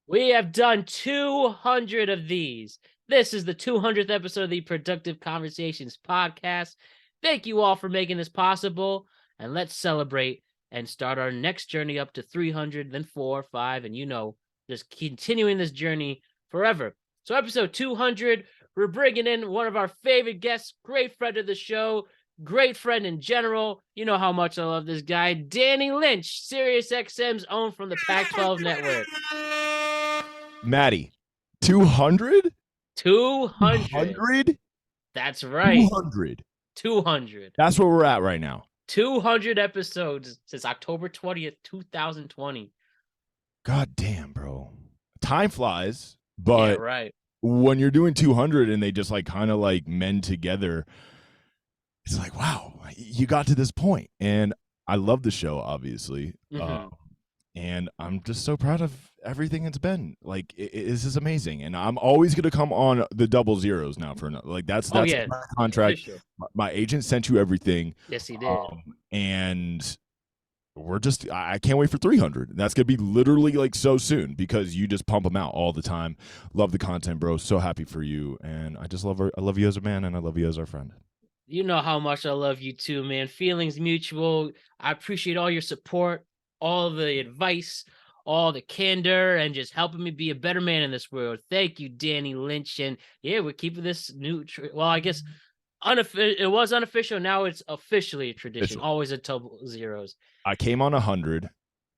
We have done 200 of these. This is the 200th episode of the Productive Conversations podcast. Thank you all for making this possible, and let's celebrate and start our next journey up to 300, then 4, 5, and just continuing this journey forever. So episode 200, we're bringing in one of our favorite guests, great friend of the show, great friend in general. You know how much I love this guy, Danny Lynch, Sirius XM's own from the Pac-12 network. Maddie, 200? 200. That's right. 200. That's where we're at right now. 200 episodes since October 20th, 2020. God damn, bro. Time flies, but yeah, right. When you're doing 200 and they just like kind of like mend together, it's like, wow, you got to this point. And I love the show, obviously. And I'm just so proud of everything it's been. Like, this is amazing. And I'm always going to come on the double zeros now for another. Like, that's my contract. Sure. My agent sent you everything. Yes, he did. And I can't wait for 300. That's going to be literally like so soon because you just pump them out all the time. Love the content, bro. So happy for you. And I love you as a man, and I love you as our friend. You know how much I love you too, man. Feelings mutual. I appreciate all your support, all the advice, all the candor, and just helping me be a better man in this world. Thank you, Danny Lynch. And yeah, we're keeping this new, I guess it was unofficial. Now it's officially a tradition. Always a double zeros. I came on 100.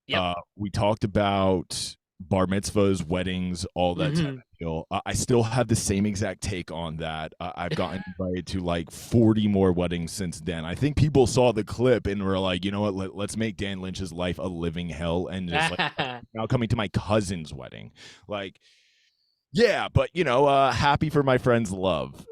Yep. We talked about bar mitzvahs, weddings, all that type of deal. I still have the same exact take on that. I've gotten invited to like 40 more weddings since then. I think people saw the clip and were like, you know what, let's make Dan Lynch's life a living hell. And just like now coming to my cousin's wedding. Like, yeah, but happy for my friend's love.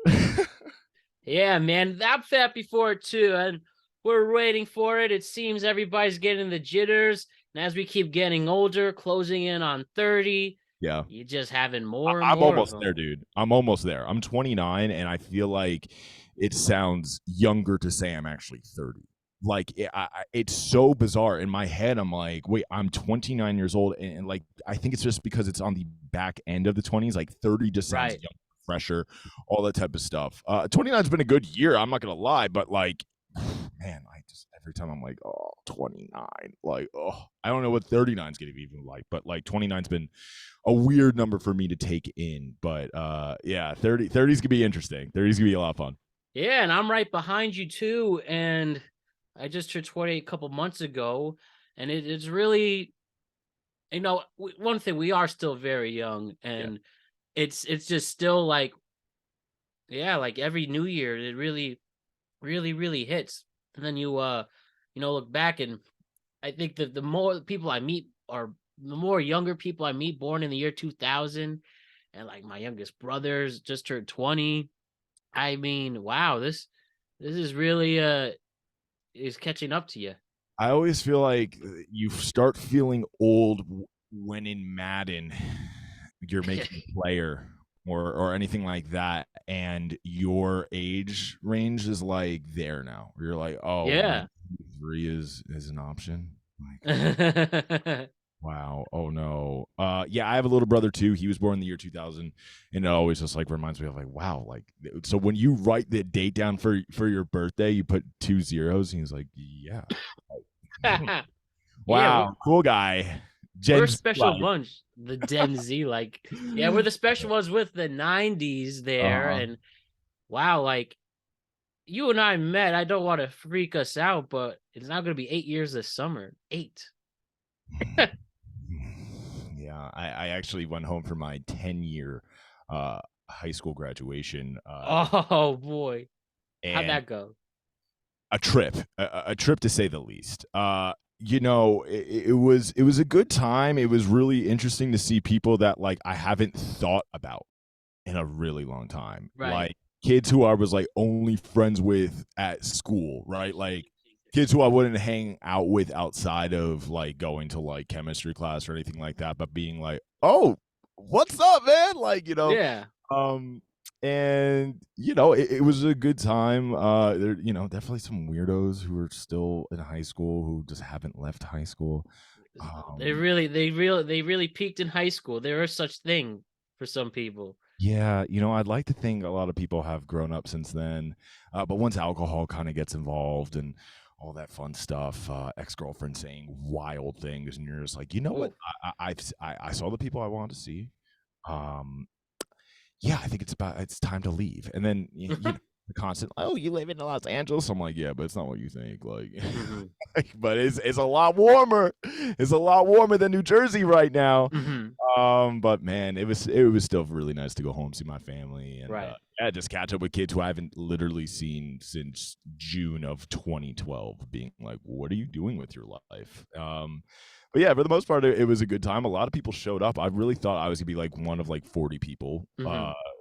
Yeah, man, I'm happy for it too. And we're waiting for it. It seems everybody's getting the jitters. And as we keep getting older, closing in on 30, yeah, you're just having more and I'm more. Almost there, dude. I'm almost there. I'm 29, and I feel like it sounds younger to say I'm actually 30. Like, it's so bizarre. In my head, I'm like, wait, I'm 29 years old. And like, I think it's just because it's on the back end of the 20s. Like, 30 just sounds young, fresher, all that type of stuff. 29's been a good year. I'm not going to lie. But like, man, every time I'm like, oh, 29, like, oh, I don't know what 39 is going to be even like, but like 29's been a weird number for me to take in. But yeah, 30's going to be interesting. 30's going to be a lot of fun. Yeah, and I'm right behind you too. And I just turned 28 a couple months ago, and it's really, one thing, we are still very young, and it's just still like, yeah, like every new year, it really, really, really hits. And then you look back, and I think that the more people I meet are the more younger people I meet born in the year 2000, and like my youngest brothers just turned 20. I mean, wow, this is really is catching up to you. I always feel like you start feeling old when in Madden you're making a player or anything like that, and your age range is like there now. You're like, oh yeah, 3 is an option. Like, wow. Oh no. Yeah, I have a little brother too. He was born in the year 2000, and it always just like reminds me of like, wow, like, so when you write the date down for your birthday, you put 2 zeros, and he's like, yeah. Wow, yeah, cool guy. We're a special bunch, the Gen Z. Like, yeah, we're the special ones with the 90s there. And wow, like, you and I met. I don't want to freak us out, but it's now going to be 8 years this summer. 8. Yeah, I actually went home for my 10-year high school graduation. Oh boy, how'd that go? A trip to say the least. It was a good time. It was really interesting to see people that like I haven't thought about in a really long time. Right. Like kids who I was like only friends with at school, right? Like kids who I wouldn't hang out with outside of like going to like chemistry class or anything like that, but being like, oh, what's up, man? Like, yeah. And it was a good time. There, definitely some weirdos who are still in high school who just haven't left high school. They really peaked in high school. There is such thing for some people. Yeah, I'd like to think a lot of people have grown up since then, but once alcohol kind of gets involved and all that fun stuff, ex-girlfriend saying wild things, and you're just like, you know what? I saw the people I wanted to see. Yeah, I think it's time to leave. And then the constant, oh, you live in Los Angeles. I'm like, yeah, but it's not what you think. Like, but it's a lot warmer. It's a lot warmer than New Jersey right now. But man, it was still really nice to go home, see my family, and just catch up with kids who I haven't literally seen since June of 2012. Being like, what are you doing with your life? But yeah, for the most part, it was a good time. A lot of people showed up. I really thought I was gonna be like one of like 40 people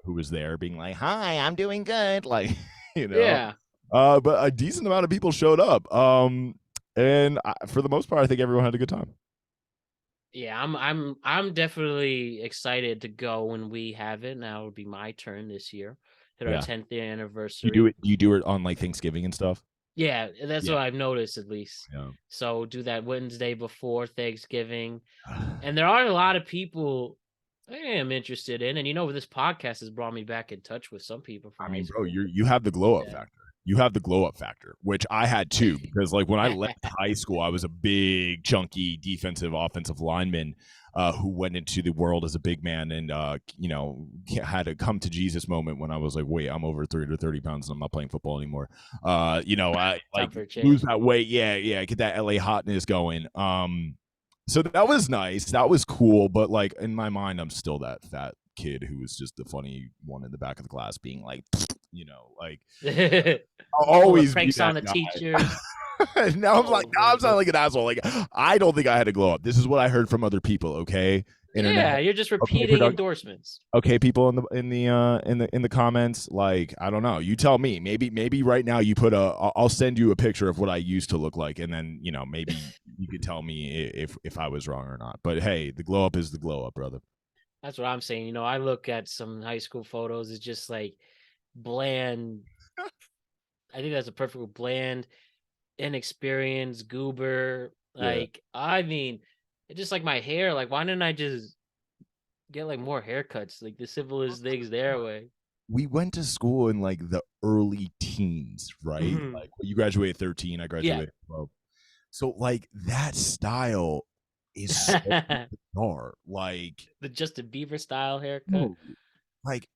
who was there, being like, "Hi, I'm doing good," like Yeah. But a decent amount of people showed up. And for the most part, I think everyone had a good time. Yeah, I'm definitely excited to go when we have it. Now it'll be my turn this year. Hit our 10th year anniversary. You do it on like Thanksgiving and stuff? Yeah, that's what I've noticed at least. Yeah. So do that Wednesday before Thanksgiving. And there are a lot of people I am interested in. And this podcast has brought me back in touch with some people from high school. Bro, you have the glow up factor. You have the glow up factor, which I had too, because like when I left high school, I was a big, chunky defensive, offensive lineman who went into the world as a big man and, had a come to Jesus moment when I was like, wait, I'm over 330 pounds and I'm not playing football anymore. I like lose that weight. Yeah. Get that LA hotness going. So that was nice. That was cool. But like in my mind, I'm still that fat kid who was just the funny one in the back of the class being like, I'll always pranks on the teachers. Now I'm sounding like an asshole. Like, I don't think I had to glow up. This is what I heard from other people. Okay. Internet. Yeah, you're just repeating endorsements. Okay, people in the comments, like, I don't know. You tell me. Maybe right now you put I'll send you a picture of what I used to look like, and then maybe you could tell me if I was wrong or not. But hey, the glow up is the glow up, brother. That's what I'm saying. I look at some high school photos. It's just like bland. I think that's a perfect bland, inexperienced goober. Like, I mean, it's just like my hair. Like, why didn't I just get like more haircuts? Like the simplest things their way. We went to school in like the early teens, right? Like you graduated 13, I graduated 12. So like that style is so bizarre. Like the Justin Bieber style haircut. Like,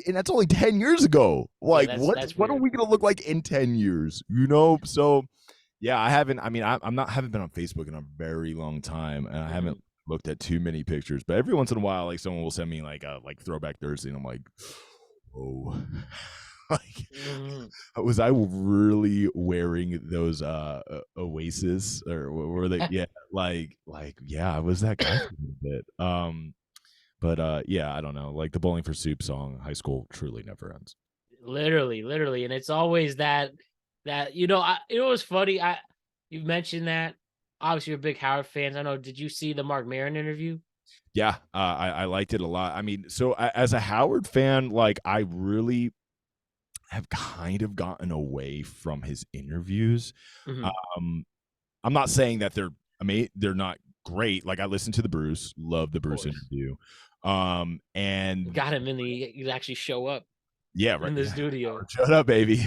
and that's only 10 years ago. Like, what are we gonna look like in 10 years? So yeah, I haven't been on Facebook in a very long time, and I haven't looked at too many pictures, but every once in a while, like someone will send me like Throwback Thursday, and I'm like, oh, like, was I really wearing those Oasis, or were they? Yeah, I was that guy for a bit. But yeah, I don't know. Like the Bowling for Soup song, high school truly never ends. Literally, and it's always that it was funny. You mentioned that. Obviously, you're big Howard fans. I know. Did you see the Mark Maron interview? Yeah, I liked it a lot. I mean, so as a Howard fan, like I really have kind of gotten away from his interviews. I'm not saying that they're not great. Like I listened to the Bruce, love the Bruce interview. And got him he actually show up. Yeah, right in the studio. Shut up, baby.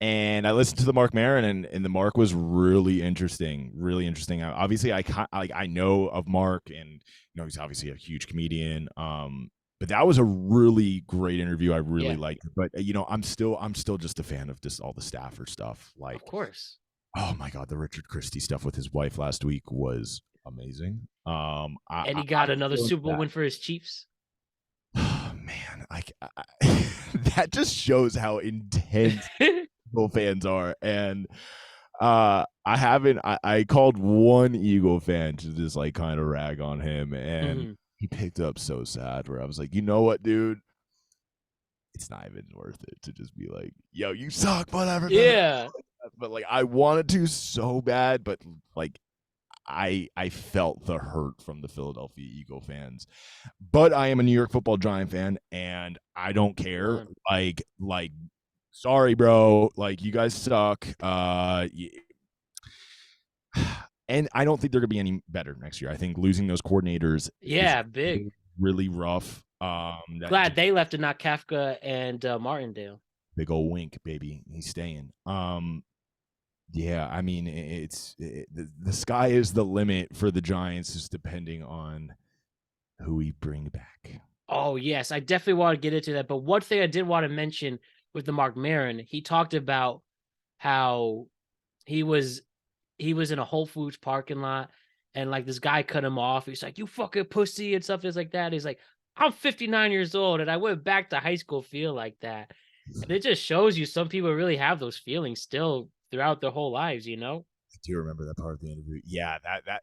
And I listened to the Mark Maron, and the Mark was really interesting. Obviously, I know of Mark, and he's obviously a huge comedian. But that was a really great interview. I really liked it. But I'm still just a fan of just all the staffer stuff. Like, of course. Oh my God, the Richard Christie stuff with his wife last week was amazing. And he got another Super Bowl win for his Chiefs. Oh man, that just shows how intense Eagle fans are. And I called one Eagle fan to just like kind of rag on him, and he picked up so sad where I was like, you know what, dude? It's not even worth it to just be like, yo, you suck, whatever. Yeah. But like I wanted to so bad, but like I felt the hurt from the Philadelphia Eagle fans. But I am a New York Football Giant fan, and I don't care. Like sorry, bro. Like you guys suck. And I don't think they're going to be any better next year. I think losing those coordinators is Yeah, big. really rough. Glad they left and not Kafka and Martindale. Big old wink, baby. He's staying. Yeah, I mean, the sky is the limit for the Giants, just depending on who we bring back. Oh, yes. I definitely want to get into that. But one thing I did want to mention with the Mark Maron, he talked about how he was in a Whole Foods parking lot and like this guy cut him off. He's like, "You fucking pussy," and stuff just like that. He's like, "I'm 59 years old and I went back to high school feel like that." And it just shows you some people really have those feelings still throughout their whole lives, you know? I do remember that part of the interview. Yeah, that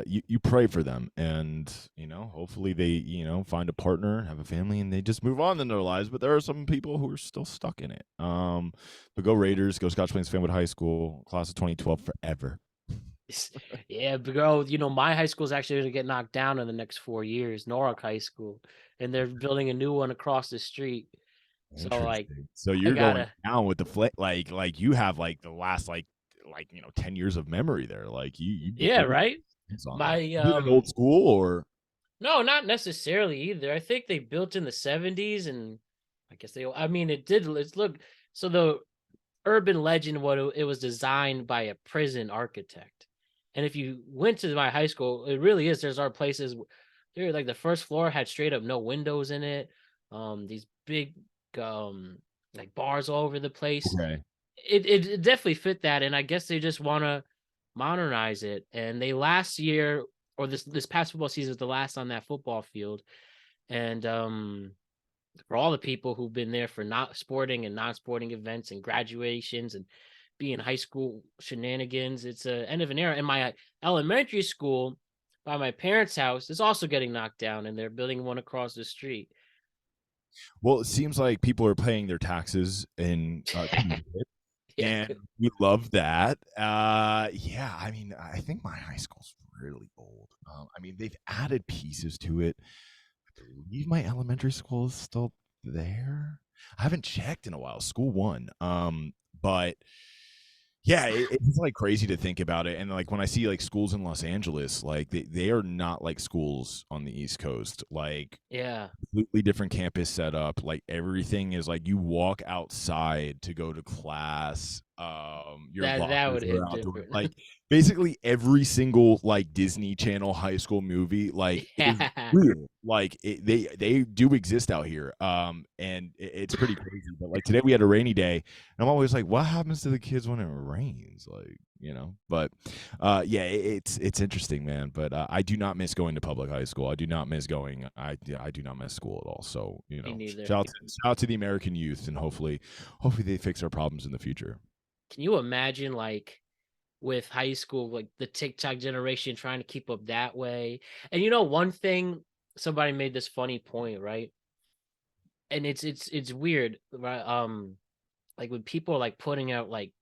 you pray for them, and hopefully they find a partner, have a family, and they just move on in their lives. But there are some people who are still stuck in it. But go Raiders, go Scotch Plains Fanwood High School, class of 2012 forever. Yeah, but girl, my high school is actually going to get knocked down in the next 4 years, Norwalk High School, and they're building a new one across the street. So like, so you're going down with the like you have like the last like 10 years of memory there. Like you yeah, right. My an old school or no, not necessarily either. I think they built in the 70s, and I guess it did. Let's look. So the urban legend, it was designed by a prison architect. And if you went to my high school, it really is. There's our places. There, like the first floor had straight up no windows in it. These big, like bars all over the place. okay. It definitely fit that, and I guess they just want to modernize it. And they last year or this past football season was the last on that football field, and for all the people who've been there for not sporting and non-sporting events and graduations and being high school shenanigans, it's a end of an era. And my elementary school by my parents' house is also getting knocked down, and they're building one across the street. Well, it seems like people are paying their taxes in and we love that. Yeah, I mean, I think my high school's really old. I mean, they've added pieces to it. I believe my elementary school is still there. I haven't checked in a while. School one. But yeah, it's like crazy to think about it. And like when I see like schools in Los Angeles, like they are not like schools on the East Coast. Like yeah, completely different campus setup. Like everything is like you walk outside to go to class. Your that would hit outdoor. different. Like basically every single like Disney Channel high school movie like is real. Like they do exist out here. And it's pretty crazy. But like today we had a rainy day, and I'm always like, what happens to the kids when it rains? Like but yeah, it's interesting, man. But I do not miss going to public high school. I do not miss going. I do not miss school at all. So shout out to the American youth, and hopefully they fix our problems in the future. Can you imagine like with high school, like the TikTok generation trying to keep up that way? And one thing, somebody made this funny point, right? And it's weird, right? Like when people are like putting out like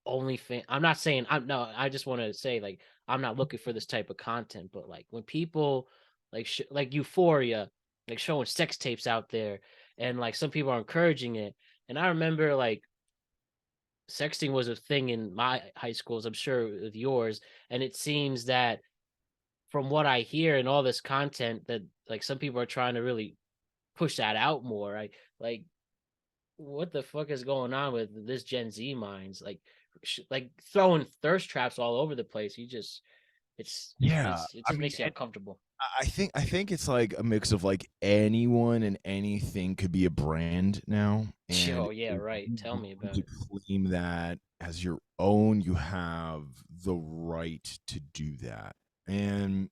OnlyFans. I'm not saying I just want to say like I'm not looking for this type of content, but like when people like like Euphoria, like showing sex tapes out there, and like some people are encouraging it. And I remember like sexting was a thing in my high schools, I'm sure with yours, and it seems that from what I hear and all this content that like some people are trying to really push that out more. Like what the fuck is going on with this Gen Z minds? Like throwing thirst traps all over the place. It just makes you uncomfortable. I think it's like a mix of like anyone and anything could be a brand now. And oh yeah, right. Tell me about it. Claim that as your own, you have the right to do that. And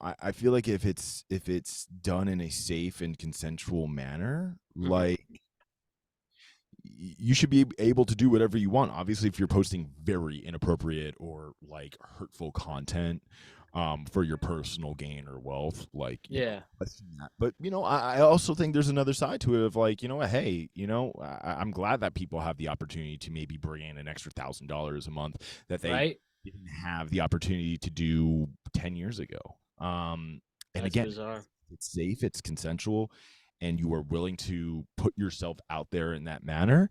I feel like if it's done in a safe and consensual manner, like you should be able to do whatever you want. Obviously, if you're posting very inappropriate or like hurtful content for your personal gain or wealth, like yeah. But I also think there's another side to it of like hey, I'm glad that people have the opportunity to maybe bring in an extra $1,000 a month that they didn't have the opportunity to do 10 years ago. And that's again, bizarre. It's safe, it's consensual, and you are willing to put yourself out there in that manner.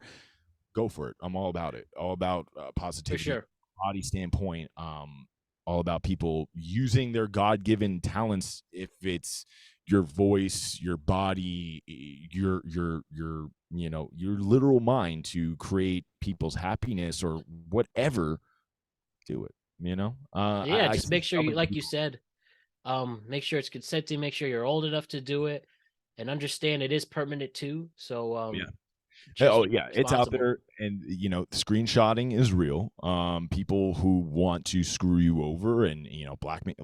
go for it. I'm all about it. All about For positivity, sure. body standpoint. All about people using their God-given talents. If it's your voice, your body, your your literal mind to create people's happiness or whatever, do it. Yeah, I just see make sure so you, many like you people. said, make sure it's consenting, make sure you're old enough to do it, and understand it is permanent too. So Yeah. just Oh yeah, it's out responsible. there, and screenshotting is real. People who want to screw you over and blackmail,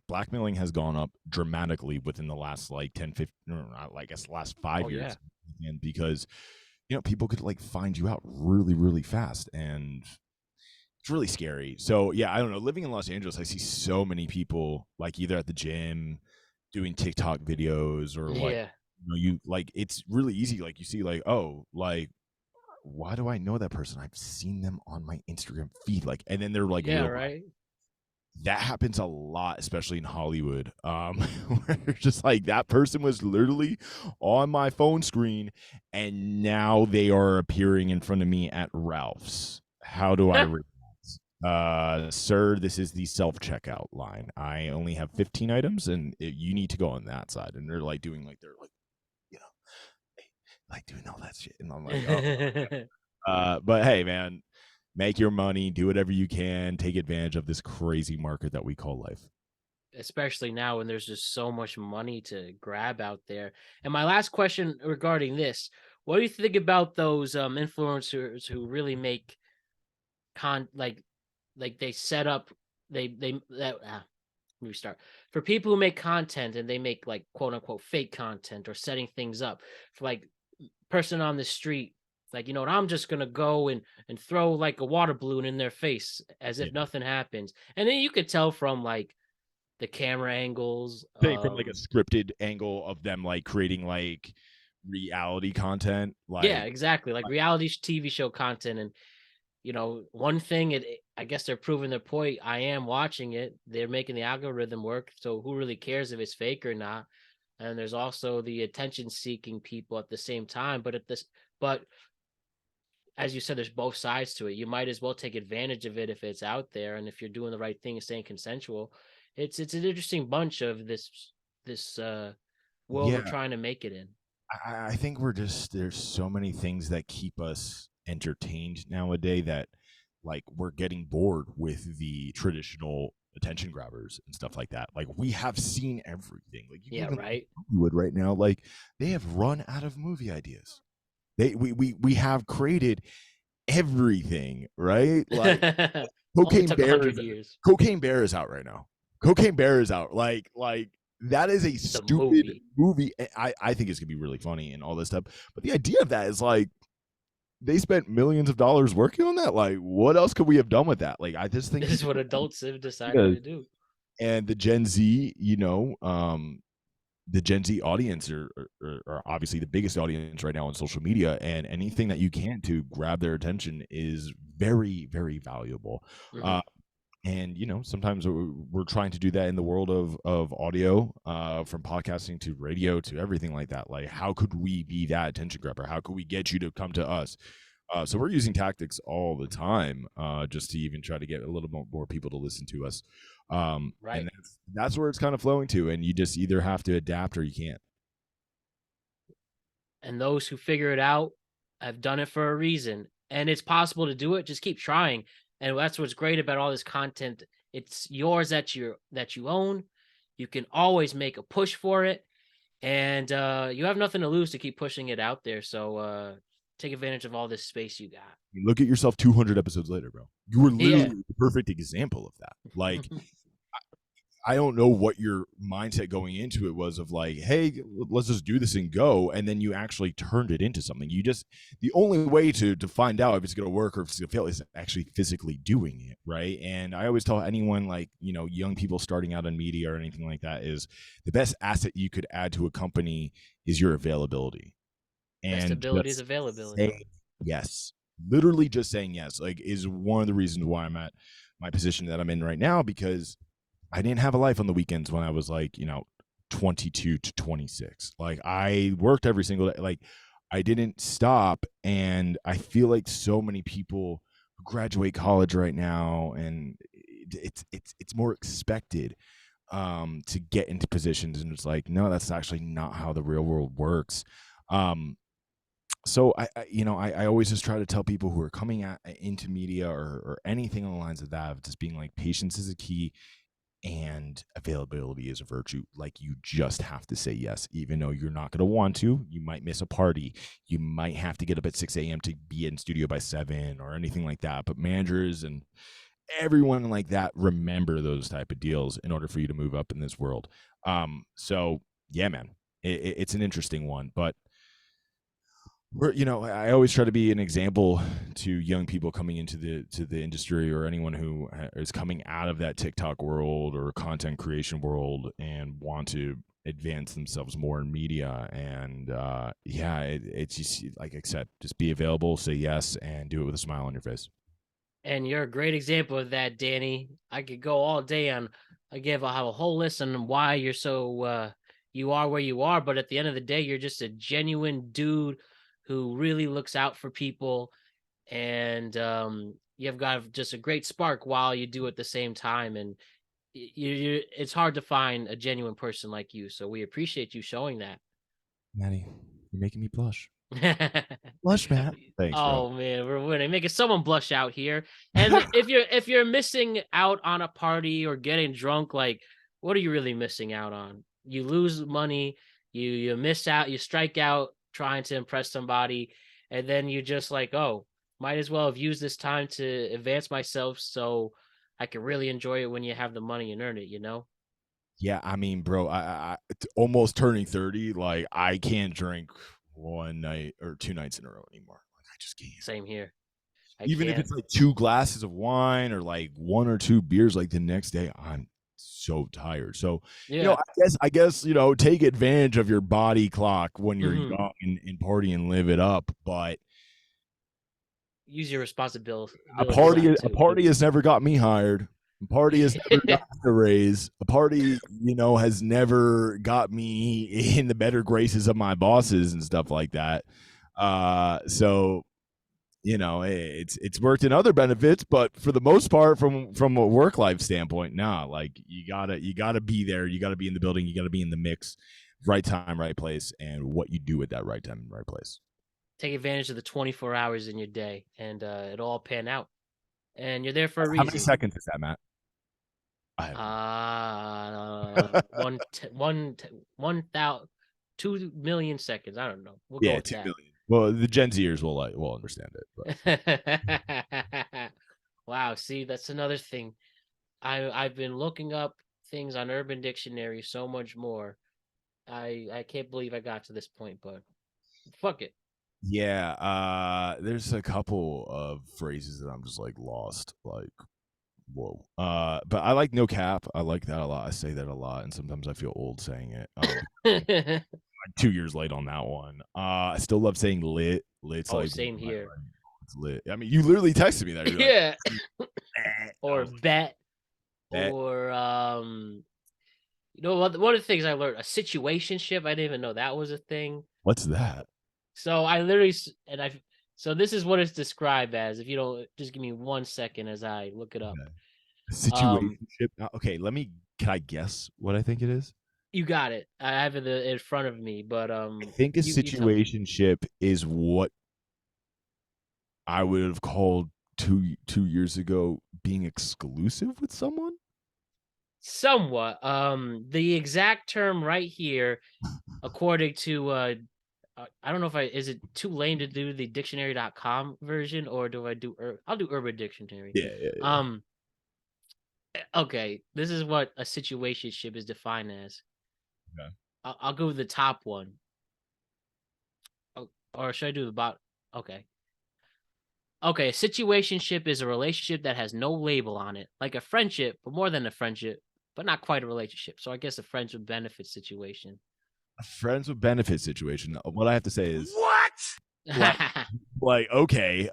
blackmailing has gone up dramatically within the last like 10, 15, I guess last Oh 5 years, yeah. and because people could like find you out really, really fast, and it's really scary. So yeah, I don't know. Living in Los Angeles, I see so many people like either at the gym doing TikTok videos or like Yeah. you like it's really easy. Like you see like, oh, like why do I know that person? I've seen them on my Instagram feed. Like, and then they're like Yeah, real. right. That happens a lot, especially in Hollywood. Where it's just like that person was literally on my phone screen, and now they are appearing in front of me at Ralph's. How do I read that? Sir, this is the self-checkout line. I only have 15 items, and you need to go on that side. And they're like doing like you know, like doing all that shit, and I'm like, oh. But hey, man, make your money, do whatever you can, take advantage of this crazy market that we call life. Especially now when there's just so much money to grab out there. And my last question regarding this, what do you think about those influencers who really make like they set up they that let me start. For people who make content and they make like quote unquote fake content or setting things up for like person on the street, like, you know what, I'm just gonna go and throw like a water balloon in their face as Yeah. if nothing happens. And then you could tell from like the camera angles. Say from like a scripted angle of them like creating like reality content, Yeah, like exactly. Like reality TV show content. And you know, one thing I guess they're proving their point. I am watching it. They're making the algorithm work. So who really cares if it's fake or not? And there's also the attention seeking people at the same time. But as you said, there's both sides to it. You might as well take advantage of it if it's out there, and if you're doing the right thing and staying consensual. It's an interesting bunch of this world we're yeah. trying to make it in. I think there's so many things that keep us entertained nowadays that like we're getting bored with the traditional attention grabbers and stuff like that. Like we have seen everything. Like you can Yeah, even right. Hollywood right now, like they have run out of movie ideas. We have created everything, right? Like Only Cocaine took Bear 100 years. Cocaine Bear is out right now. Cocaine Bear is out. Like that is a The stupid movie. movie. I think it's gonna be really funny and all this stuff. But the idea of that is like they spent millions of dollars working on that. Like, what else could we have done with that? Like, I just think This is people what adults have decided to do. and the Gen Z, the Gen Z audience are obviously the biggest audience right now on social media, and anything that you can to grab their attention is very, very valuable. Hmm. And sometimes we're trying to do that in the world of audio, from podcasting to radio to everything like that. Like, how could we be that attention grabber? How could we get you to come to us? So we're using tactics all the time, just to even try to get a little more people to listen to us. Right. And that's where it's kind of flowing to, and you just either have to adapt or you can't. And those who figure it out have done it for a reason. And it's possible to do it. Just keep trying. And that's what's great about all this content. It's yours that you own. You can always make a push for it. And you have nothing to lose to keep pushing it out there. So take advantage of all this space you got. Look at yourself 200 episodes later, bro. You were literally Yeah. the perfect example of that. Like, I don't know what your mindset going into it was of like, hey, let's just do this and go. And then you actually turned it into something. The only way to find out if it's going to work or if it's going to fail is actually physically doing it. Right. And I always tell anyone, like, young people starting out in media or anything like that, is the best asset you could add to a company is your availability. Best And ability is availability. saying yes, literally just saying yes, like, is one of the reasons why I'm at my position that I'm in right now, because I didn't have a life on the weekends when I was like, 22 to 26. Like, I worked every single day. Like, I didn't stop, and I feel like so many people who graduate college right now, and it's more expected to get into positions, and it's like, no, that's actually not how the real world works. So I always just try to tell people who are coming into media or anything along the lines of that, of just being like, patience is a key and availability is a virtue. Like, you just have to say yes, even though you're not going to want to. You might miss a party. You might have to get up at 6 a.m. to be in studio by 7 or anything like that. But managers and everyone like that remember those type of deals in order for you to move up in this world. So yeah, man, it's an interesting one, but I always try to be an example to young people coming into the industry, or anyone who is coming out of that TikTok world or content creation world and want to advance themselves more in media. And it's just like I said, just be available, say yes, and do it with a smile on your face. And you're a great example of that, Danny. I could go all day on. I have a whole list on why you're so you are where you are, but at the end of the day, you're just a genuine dude who really looks out for people, and you've got just a great spark while you do at the same time. And it's hard to find a genuine person like you, so we appreciate you showing that. Maddie, you're making me blush. Blush, Matt. Thanks, bro. Oh man, we're winning, making someone blush out here. And if you're missing out on a party or getting drunk, like, what are you really missing out on? You lose money, you miss out, you strike out trying to impress somebody, and then you just like, oh, might as well have used this time to advance myself so I can really enjoy it when you have the money and earn it, you know? Yeah, I mean, bro, I almost turning 30, like, I can't drink one night or 2 nights in a row anymore. Like, I just can't. Same here. Even if it's like 2 glasses of wine or like 1 or 2 beers, like the next day, I'm so tired. So, Yeah. I guess, take advantage of your body clock when you're young and party and live it up. But use your responsibility. a party has never got me hired. A party has never got a raise. A party, has never got me in the better graces of my bosses and stuff like that. So, it's worked in other benefits, but for the most part, from a work life standpoint, like, you gotta be there. You gotta be in the building. You gotta be in the mix, right time, right place, and what you do at that right time and right place. Take advantage of the 24 hours in your day, and it'll all pan out. And you're there for a reason. How many seconds is that, Matt? 2 million seconds. I don't know. We'll go with 2 that. million. Well, the Gen Zers will understand it. But. Wow. See, that's another thing. I've been looking up things on Urban Dictionary so much more. I can't believe I got to this point, but fuck it. Yeah, there's a couple of phrases that I'm just like lost, like, whoa. But I like no cap. I like that a lot. I say that a lot, and sometimes I feel old saying it. I'm 2 years late on that one. I still love saying lit. Lit's like, same here. It's lit. I mean, you literally texted me that. You're yeah. Like, or bet. Or one of the things I learned, a situationship. I didn't even know that was a thing. What's that? So so this is what it's described as. If you don't, just give me 1 second as I look it up. Okay. Situationship. Okay, can I guess what I think it is? You got it. I have it in front of me, but I think a situationship is what I would have called two years ago being exclusive with someone. Somewhat. The exact term right here, according to I don't know if is it too lame to do the dictionary.com version, or do I do I'll do Urban Dictionary. Yeah. Okay, this is what a situationship is defined as. Okay. I'll go with the top one. Or should I do the bottom? Okay. Okay, a situationship is a relationship that has no label on it, like a friendship, but more than a friendship, but not quite a relationship. So I guess a friends with benefits situation. A friends with benefits situation. What I have to say is what? like okay.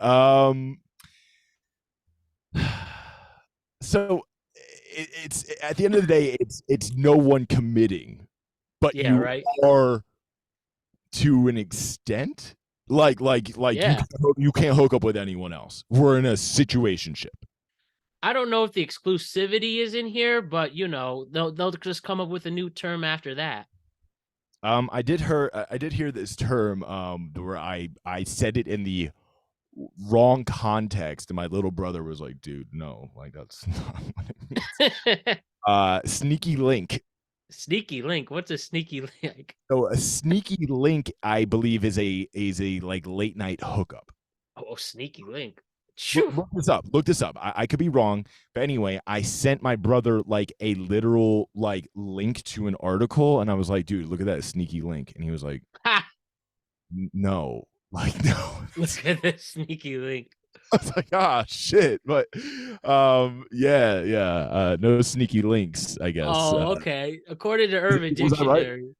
So it's at the end of the day, it's no one committing, but you right? are to an extent. Yeah. You can't hook up with anyone else. We're in a situationship. I don't know if the exclusivity is in here, but they'll just come up with a new term after that. I did hear this term where I said it in the wrong context, and my little brother was like, "Dude, no, like that's not what it means." Sneaky link. Sneaky link. What's a sneaky link? So a sneaky link, I believe, is a like late night hookup. Oh, sneaky link. Look this up. Look this up. I could be wrong, but anyway, I sent my brother like a literal like link to an article, and I was like, "Dude, look at that sneaky link," and he was like, Ha! "No, like no." Look at this sneaky link. I was like, shit. But yeah. No sneaky links, I guess. Oh, okay. According to Urban Dictionary, right?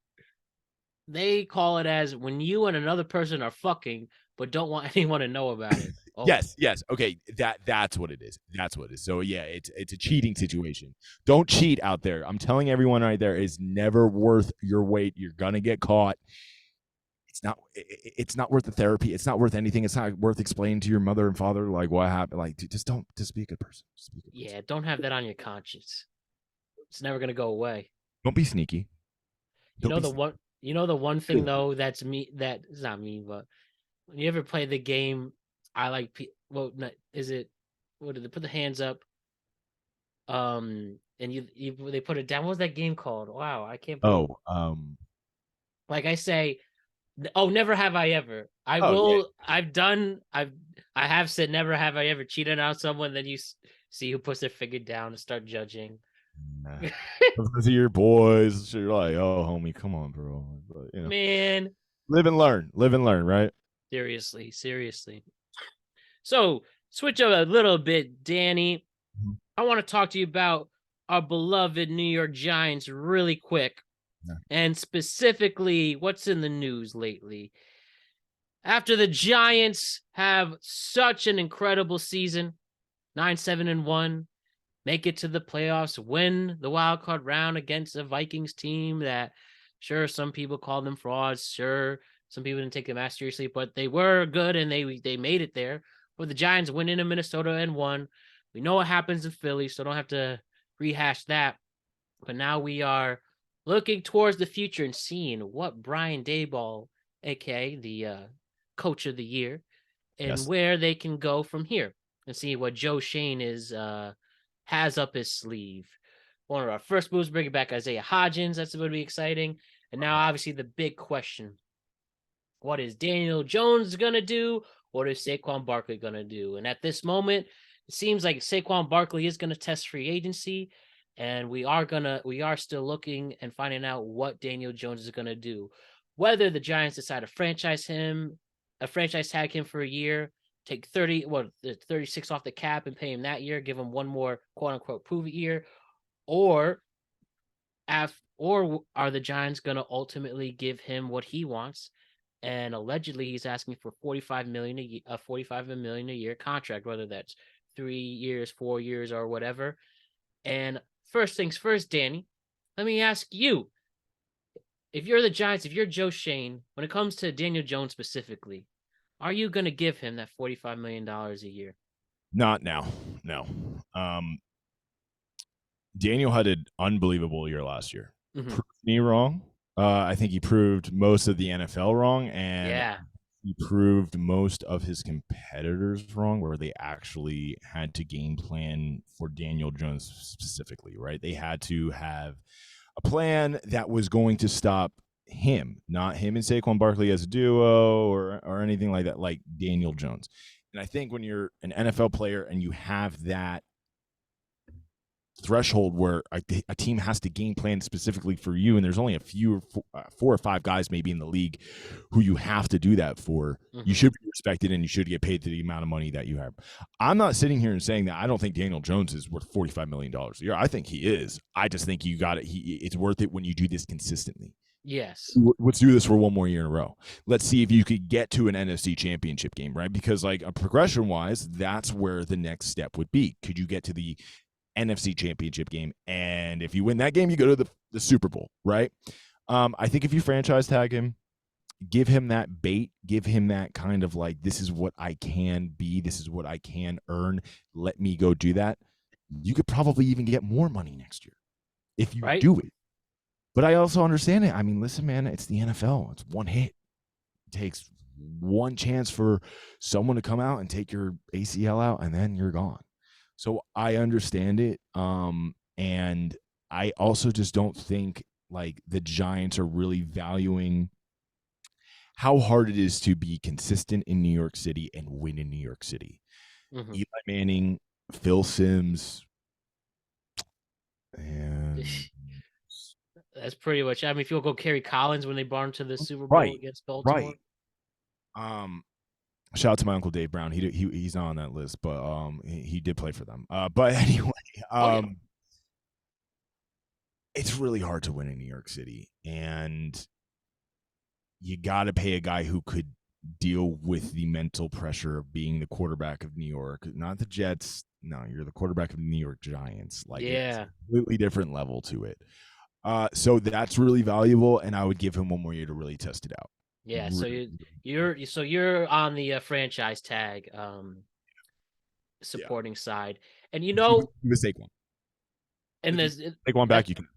They call it as when you and another person are fucking, but don't want anyone to know about it. Oh. Yes. Okay, that's what it is. That's what it is. So yeah, it's a cheating situation. Don't cheat out there. I'm telling everyone right there, is never worth your weight. You're gonna get caught. It's not worth the therapy. It's not worth anything. It's not worth explaining to your mother and father like what happened. Like, just be a good person. Yeah, don't have that on your conscience. It's never gonna go away. Don't be sneaky. You know the one thing though that's it's not me, but when you ever play the game, I like is it what did they put the hands up? And they put it down. What was that game called? Wow, I can't. Like I say. Oh, never have I ever. I have said never have I ever cheated on someone. Then you see who puts their finger down and start judging. Nah. Those are your boys. So you're like, oh, homie, come on, bro. But, man, live and learn, right? Seriously. So switch up a little bit, Danny. Mm-hmm. I want to talk to you about our beloved New York Giants really quick. And specifically, what's in the news lately? After the Giants have such an incredible season, 9-7-1, make it to the playoffs, win the wild card round against a Vikings team that, sure, some people call them frauds. Sure, some people didn't take them as seriously, but they were good and they made it there. But the Giants went into Minnesota and won. We know what happens in Philly, so don't have to rehash that. But now we are looking towards the future and seeing what Brian Daboll, aka the coach of the year, and where they can go from here, and see what Joe Schoen has up his sleeve. One of our first moves, bringing back Isaiah Hodgins. That's going to be exciting. And now, obviously, the big question: what is Daniel Jones going to do? What is Saquon Barkley going to do? And at this moment, it seems like Saquon Barkley is going to test free agency. And we are still looking and finding out what Daniel Jones is going to do. Whether the Giants decide to franchise tag him for a year, take 36 off the cap and pay him that year, give him one more quote unquote prove it year, or are the Giants going to ultimately give him what he wants? And allegedly he's asking for $45 million a year contract, whether that's 3 years, 4 years, or whatever. And first things first, Danny, let me ask you, if you're the Giants, if you're Joe Schoen, when it comes to Daniel Jones specifically, are you going to give him that $45 million a year? Not now. No. Daniel had an unbelievable year last year. Mm-hmm. Proved me wrong. I think he proved most of the NFL wrong, and he proved most of his competitors wrong, where they actually had to game plan for Daniel Jones specifically, right? They had to have a plan that was going to stop him, not him and Saquon Barkley as a duo or anything like that, like Daniel Jones. And I think when you're an NFL player and you have that threshold where a team has to game plan specifically for you, and there's only a few 4 or 5 guys maybe in the league who you have to do that for, you should be respected and you should get paid to the amount of money that you have. I'm not sitting here and saying that I don't think Daniel Jones is worth $45 million a year. I think he is. I just think you got it. It's worth it when you do this consistently. Yes. Let's do this for one more year in a row. Let's see if you could get to an NFC championship game, right? Because like a progression wise, that's where the next step would be. Could you get to the NFC championship game? And if you win that game, you go to the Super Bowl, right? I think if you franchise tag him, give him that bait, give him that kind of like, this is what I can be, this is what I can earn, let me go do that. You could probably even get more money next year if you do it. But I also understand it. I mean, listen, man, it's the NFL. It's one hit. It takes one chance for someone to come out and take your ACL out, and then you're gone. So I understand it. And I also just don't think like the Giants are really valuing how hard it is to be consistent in New York City and win in New York City. Eli Manning, Phil Simms, and that's pretty much. I mean, if you'll go Kerry Collins when they brought him to the Super Bowl against Baltimore. Shout out to my uncle Dave Brown. He's not on that list, but he did play for them. But anyway, it's really hard to win in New York City, and you got to pay a guy who could deal with the mental pressure of being the quarterback of New York, not the Jets. No, you're the quarterback of the New York Giants. Like, it's a completely different level to it. So that's really valuable, and I would give him one more year to really test it out. Yeah, really. you're on the franchise tag supporting side, and you know, with Saquon. And there's Saquon back, you can.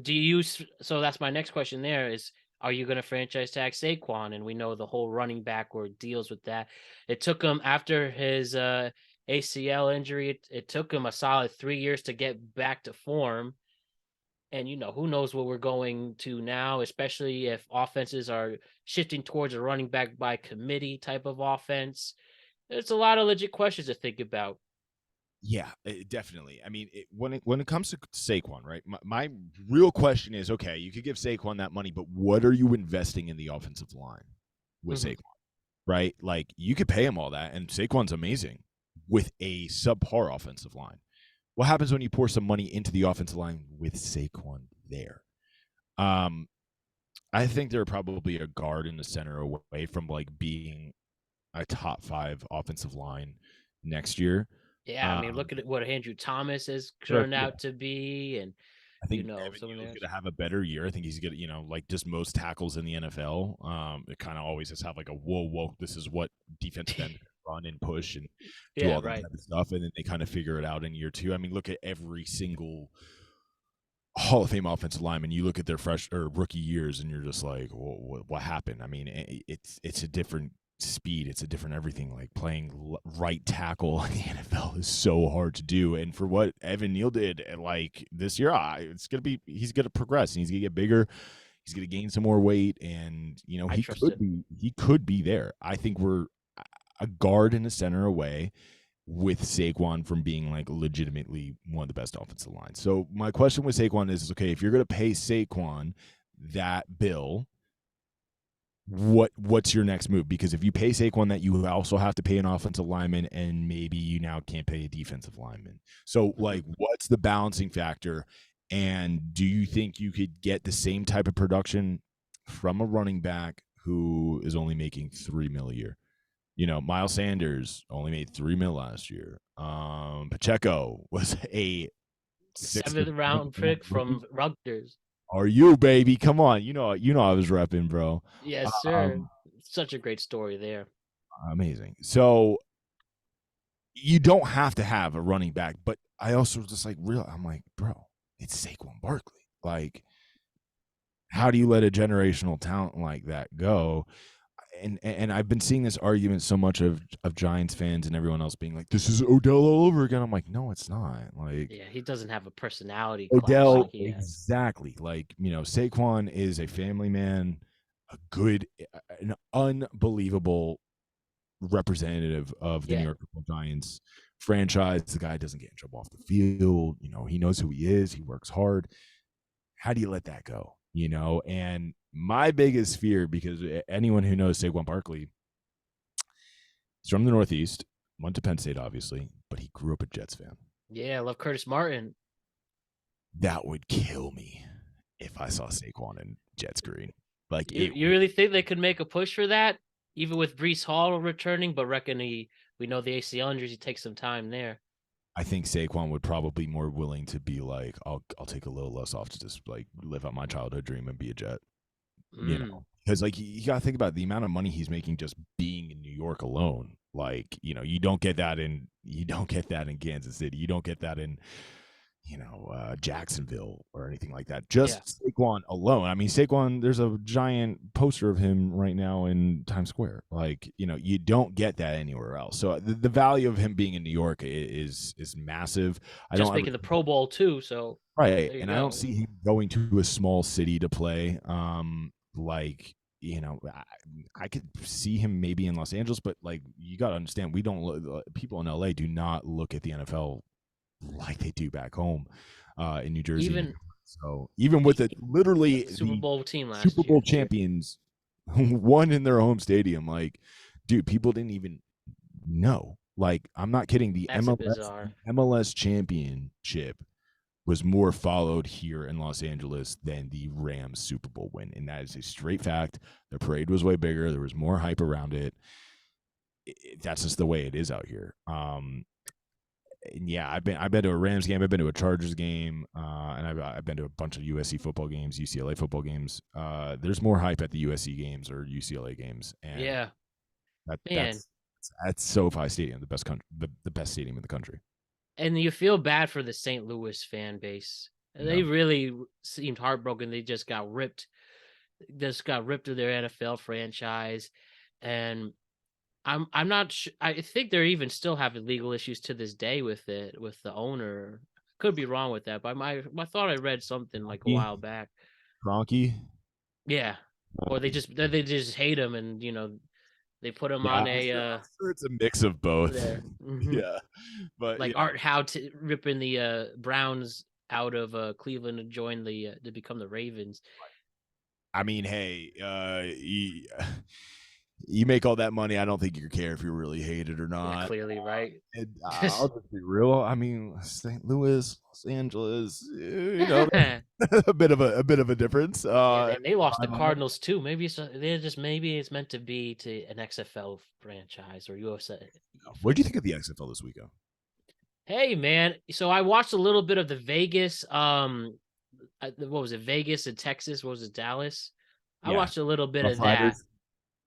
Do you use? So that's my next question. There is, are you going to franchise tag Saquon? And we know the whole running backward deals with that. It took him after his ACL injury. It took him a solid 3 years to get back to form. And, you know, who knows what we're going to now, especially if offenses are shifting towards a running back by committee type of offense. There's a lot of legit questions to think about. Yeah, definitely. I mean, when it comes to Saquon, right, my real question is, okay, you could give Saquon that money, but what are you investing in the offensive line with Saquon, right? Like, you could pay him all that, and Saquon's amazing with a subpar offensive line. What happens when you pour some money into the offensive line with Saquon there? I think they're probably a guard in the center away from like being a top 5 offensive line next year. Yeah, I mean, look at what Andrew Thomas has turned out to be, and I think Evan Neal's going to have a better year. I think he's going to, like just most tackles in the NFL. It kind of always has to have like a whoa, this is what defensive end run and push and do all that type of stuff, and then they kind of figure it out in year 2. I mean, look at every single Hall of Fame offensive lineman. You look at their fresh or rookie years, and you're just like, what happened? I mean, it's a different speed, it's a different everything. Like, playing right tackle in the NFL is so hard to do, and for what Evan Neal did like this year, he's gonna progress, and he's gonna get bigger, he's gonna gain some more weight, and you know, he could be there. I think we're a guard in the center away with Saquon from being like legitimately one of the best offensive lines. So my question with Saquon is, okay, if you're gonna pay Saquon that bill, what's your next move? Because if you pay Saquon that, you also have to pay an offensive lineman, and maybe you now can't pay a defensive lineman. So like, what's the balancing factor? And do you think you could get the same type of production from a running back who is only making $3 million a year? You know, Miles Sanders only made $3 million last year. Pacheco was a 7th round pick from Rutgers. Are you, baby? Come on. You know I was repping, bro. Yes, sir. Such a great story there. Amazing. So you don't have to have a running back, but I also just like I'm like, bro, it's Saquon Barkley. Like, how do you let a generational talent like that go? And I've been seeing this argument so much of Giants fans and everyone else being like, this is Odell all over again. I'm like, no, it's not. Like, yeah, he doesn't have a personality. Odell, like exactly. Like, you know, Saquon is a family man, an unbelievable representative of the New York Giants franchise. The guy doesn't get in trouble off the field. You know, he knows who he is. He works hard. How do you let that go? You know, and my biggest fear, because anyone who knows Saquon Barkley, he's from the Northeast, went to Penn State, obviously, but he grew up a Jets fan. Yeah, I love Curtis Martin. That would kill me if I saw Saquon in Jets green. Like, you really think they could make a push for that, even with Breece Hall returning? But we know the ACL injuries, he takes some time there. I think Saquon would probably be more willing to be like, I'll take a little less off to just like live out my childhood dream and be a Jet. Because like you got to think about the amount of money he's making just being in New York alone. Like, you don't get that in Kansas City. You don't get that in Jacksonville or anything like that. Just Saquon alone. I mean, Saquon, there's a giant poster of him right now in Times Square. Like, you don't get that anywhere else. So the value of him being in New York is massive. Just making the Pro Bowl too. So right, and I don't see him going to a small city to play. I could see him maybe in Los Angeles, but like you got to understand, people in LA do not look at the NFL like they do back home in New Jersey. Even with it, literally Super Bowl team last Super Bowl champions won in their home stadium. Like, dude, people didn't even know. Like, I'm not kidding. The MLS championship was more followed here in Los Angeles than the Rams Super Bowl win, and that is a straight fact. The parade was way bigger. There was more hype around it. That's just the way it is out here. Yeah, I've been to a Rams game, I've been to a Chargers game, and I've been to a bunch of USC football games, UCLA football games. There's more hype at the USC games or UCLA games, and that's SoFi Stadium, the best stadium in the country. And you feel bad for the St. Louis fan base. They really seemed heartbroken. They just got ripped. Of their NFL franchise, and I'm not sure. I think they're even still having legal issues to this day with the owner. Could be wrong with that, but I thought I read something like a while back. Kroenke? Yeah. Or they just hate him, and they put him on a. I'm sure it's a mix of both. Mm-hmm. Yeah, but like Art Howe ripping the Browns out of Cleveland to join to become the Ravens. I mean, hey, you make all that money. I don't think you care if you really hate it or not. Yeah, clearly, right? And, I'll just be real. I mean, St. Louis, Los Angeles, a bit of a difference. And they lost the Cardinals too. Maybe it's meant to be to an XFL franchise or USA. What do you think of the XFL this weekend? Hey, man. So I watched a little bit of the Vegas. What was it? Vegas and Texas. What was it? Dallas. I watched a little bit of that.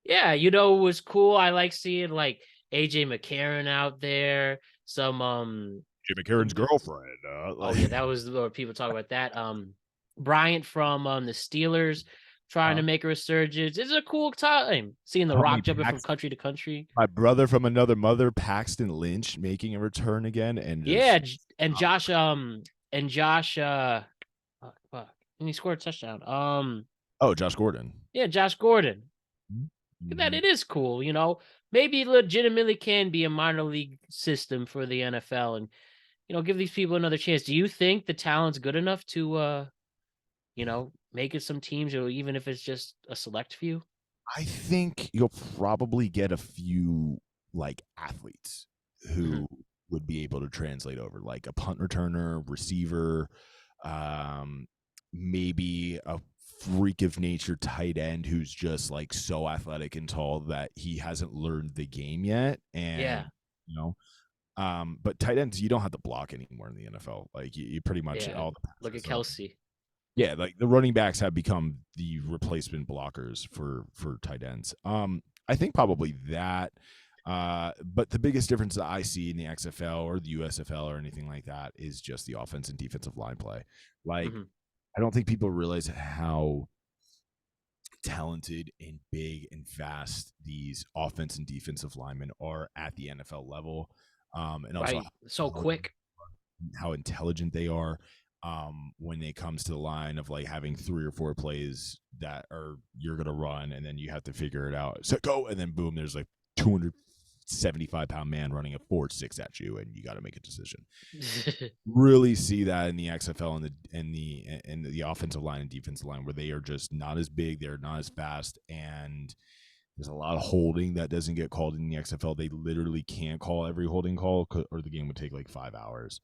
Yeah, it was cool. I like seeing like AJ McCarron out there. Some Jim McCarron's girlfriend. That was what people talk about that. Bryant from the Steelers trying to make a resurgence. It's a cool time seeing the Rock jumping from country to country. My brother from another mother, Paxton Lynch, making a return again, and Josh and he scored a touchdown. Josh Gordon. Yeah, Josh Gordon. That it is cool, maybe legitimately can be a minor league system for the NFL and, give these people another chance. Do you think the talent's good enough to, make it some teams, or even if it's just a select few? I think you'll probably get a few like athletes who would be able to translate over, like a punt returner, receiver, maybe a freak of nature tight end who's just like so athletic and tall that he hasn't learned the game yet. And but tight ends, you don't have to block anymore in the NFL. Like you pretty much all the passes. Look at Kelsey. Yeah, like the running backs have become the replacement blockers for tight ends. I think probably that. But the biggest difference that I see in the XFL or the USFL or anything like that is just the offense and defensive line play. Like, I don't think people realize how talented and big and fast these offense and defensive linemen are at the NFL level. And also so quick, how intelligent they are. When it comes to the line of like having 3 or 4 plays that you're gonna run, and then you have to figure it out. So go, and then boom, there's like 275-pound man running a 4.6 at you, and you got to make a decision. Really see that in the XFL and the offensive line and defensive line, where they are just not as big, they're not as fast, and there's a lot of holding that doesn't get called in the XFL. They literally can't call every holding call, or the game would take like 5 hours.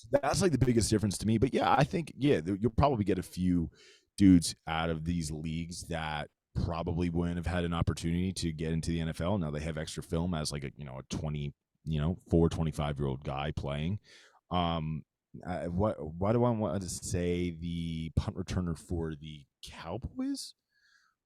That's like the biggest difference to me. But yeah, I think you'll probably get a few dudes out of these leagues that probably wouldn't have had an opportunity to get into the NFL. Now they have extra film as like a 24, 25-year-old guy playing. Why do I want to say the punt returner for the Cowboys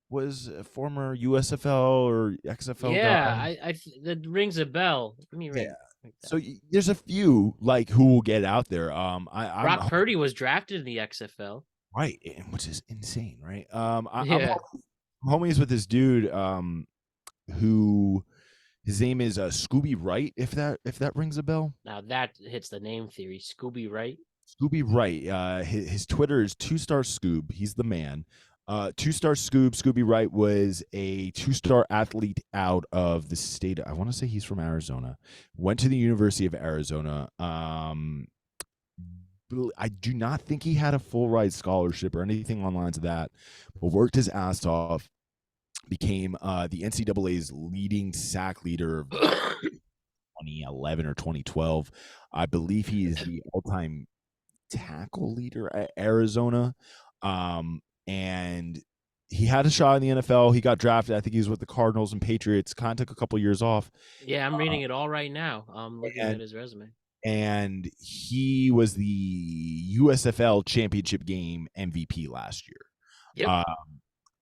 was a former USFL or XFL guy? Yeah, that rings a bell. Let me Yeah. write that So down. there's a few like who will get out there. I'm Brock Purdy was drafted in the XFL. right, which is insane, right? I'm Yeah. homies with this dude who his name is Scooby Wright, if that rings a bell. Now that hits the name theory. Scooby, right? Scooby Wright. His Twitter is 2-star Scoob. He's the man. 2-star Scoob. Scooby Wright was a 2-star athlete out of the state. I want to say he's from Arizona. Went to the University of Arizona. I do not think he had a full ride scholarship or anything on lines of that, but worked his ass off. Became the NCAA's leading sack leader of 2011 or 2012. I believe he is the all-time tackle leader at Arizona. And he had a shot in the NFL. He got drafted. I think he was with the Cardinals and Patriots. Kind of took a couple years off. Yeah, I'm reading it all right now. I'm looking And at his resume. and he was the USFL championship game MVP last year. Yep.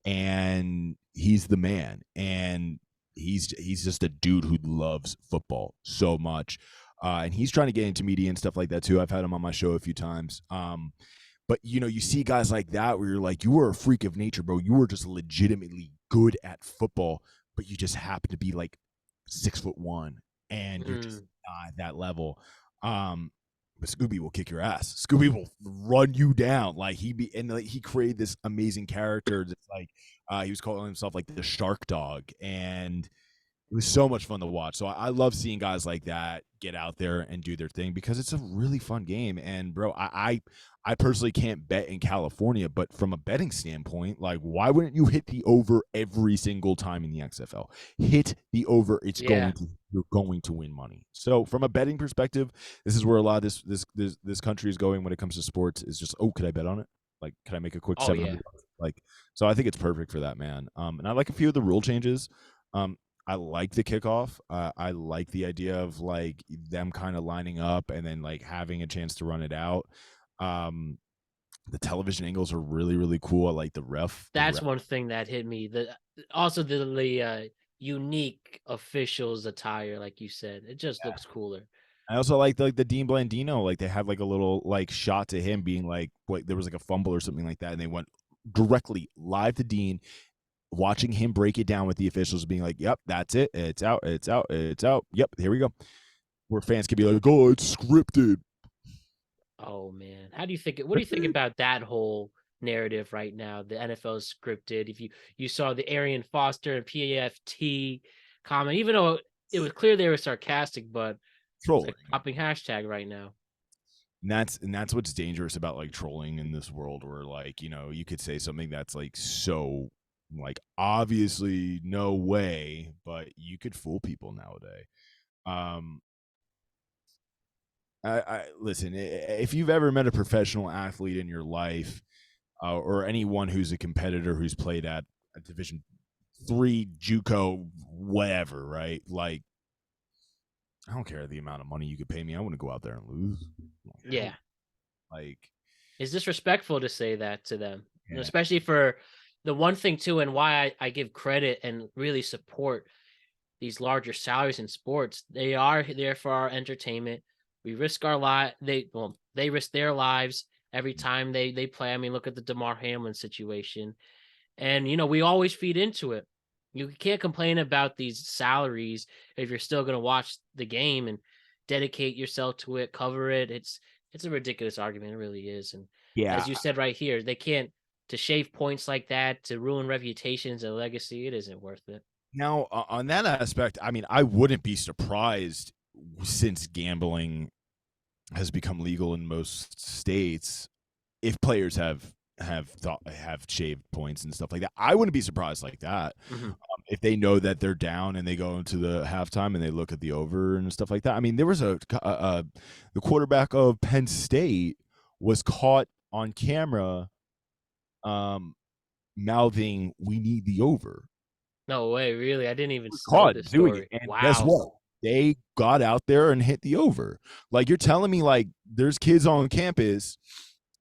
And he's the man. And he's just a dude who loves football so much. And he's trying to get into media and stuff like that too. I've had him on my show a few times. But you see guys like that where you're like, you were a freak of nature, bro. You were just legitimately good at football, but you just happen to be like 6'1", and you're just not at that level. But Scooby will kick your ass. Scooby will run you down. Like he created this amazing character. That's like he was calling himself like the Shark Dog, and it was so much fun to watch. So I love seeing guys like that get out there and do their thing because it's a really fun game. And bro, I personally can't bet in California, but from a betting standpoint, like why wouldn't you hit the over every single time in the XFL? Hit the over. You're going to win money. So from a betting perspective, this is where a lot of this country is going when it comes to sports. Is just, oh, could I bet on it? Like, can I make a quick 700? Like, so I think it's perfect for that, man. And I like a few of the rule changes. I like the kickoff. I like the idea of like them kind of lining up and then like having a chance to run it out. The television angles are really, really cool. I like the ref. That's one thing that hit me. The unique officials attire, like you said, it just looks cooler. I also like the Dean Blandino. Like they had like a little like shot to him being like, there was like a fumble or something like that, and they went directly live to Dean. Watching him break it down with the officials being like, yep, that's it. It's out. It's out. It's out. Yep, here we go. Where fans can be like, oh, it's scripted. Oh, man. What do you think about that whole narrative right now? The NFL is scripted. If you saw the Arian Foster and PAFT comment, even though it was clear they were sarcastic, but trolling. it's a popping hashtag right now. And that's what's dangerous about like trolling in this world where like, you could say something that's like so like obviously no way, but you could fool people nowadays. I listen, if you've ever met a professional athlete in your life, or anyone who's a competitor who's played at a Division III JUCO whatever, right? Like, I don't care the amount of money you could pay me. I want to go out there and lose. Yeah. Like, it's disrespectful to say that to them, yeah. Especially for the one thing too, and why I give credit and really support these larger salaries in sports. They are there for our entertainment. We risk our life. They risk their lives every time they play. I mean, look at the DeMar Hamlin situation, and we always feed into it. You can't complain about these salaries if you're still going to watch the game and dedicate yourself to it, cover it. It's a ridiculous argument. It really is. And as you said right here, they can't, to shave points like that, to ruin reputations and legacy. It isn't worth it. Now, on that aspect, I mean, I wouldn't be surprised since gambling has become legal in most states if players have shaved points and stuff like that. I wouldn't be surprised like that. If they know that they're down and they go into the halftime and they look at the over and stuff like that. I mean, there was the quarterback of Penn State was caught on camera mouthing, "We need the over." No way, really? I didn't even caught know this doing story. it. And wow. guess what? they got out there and hit the over. Like, you're telling me, like, there's kids on campus,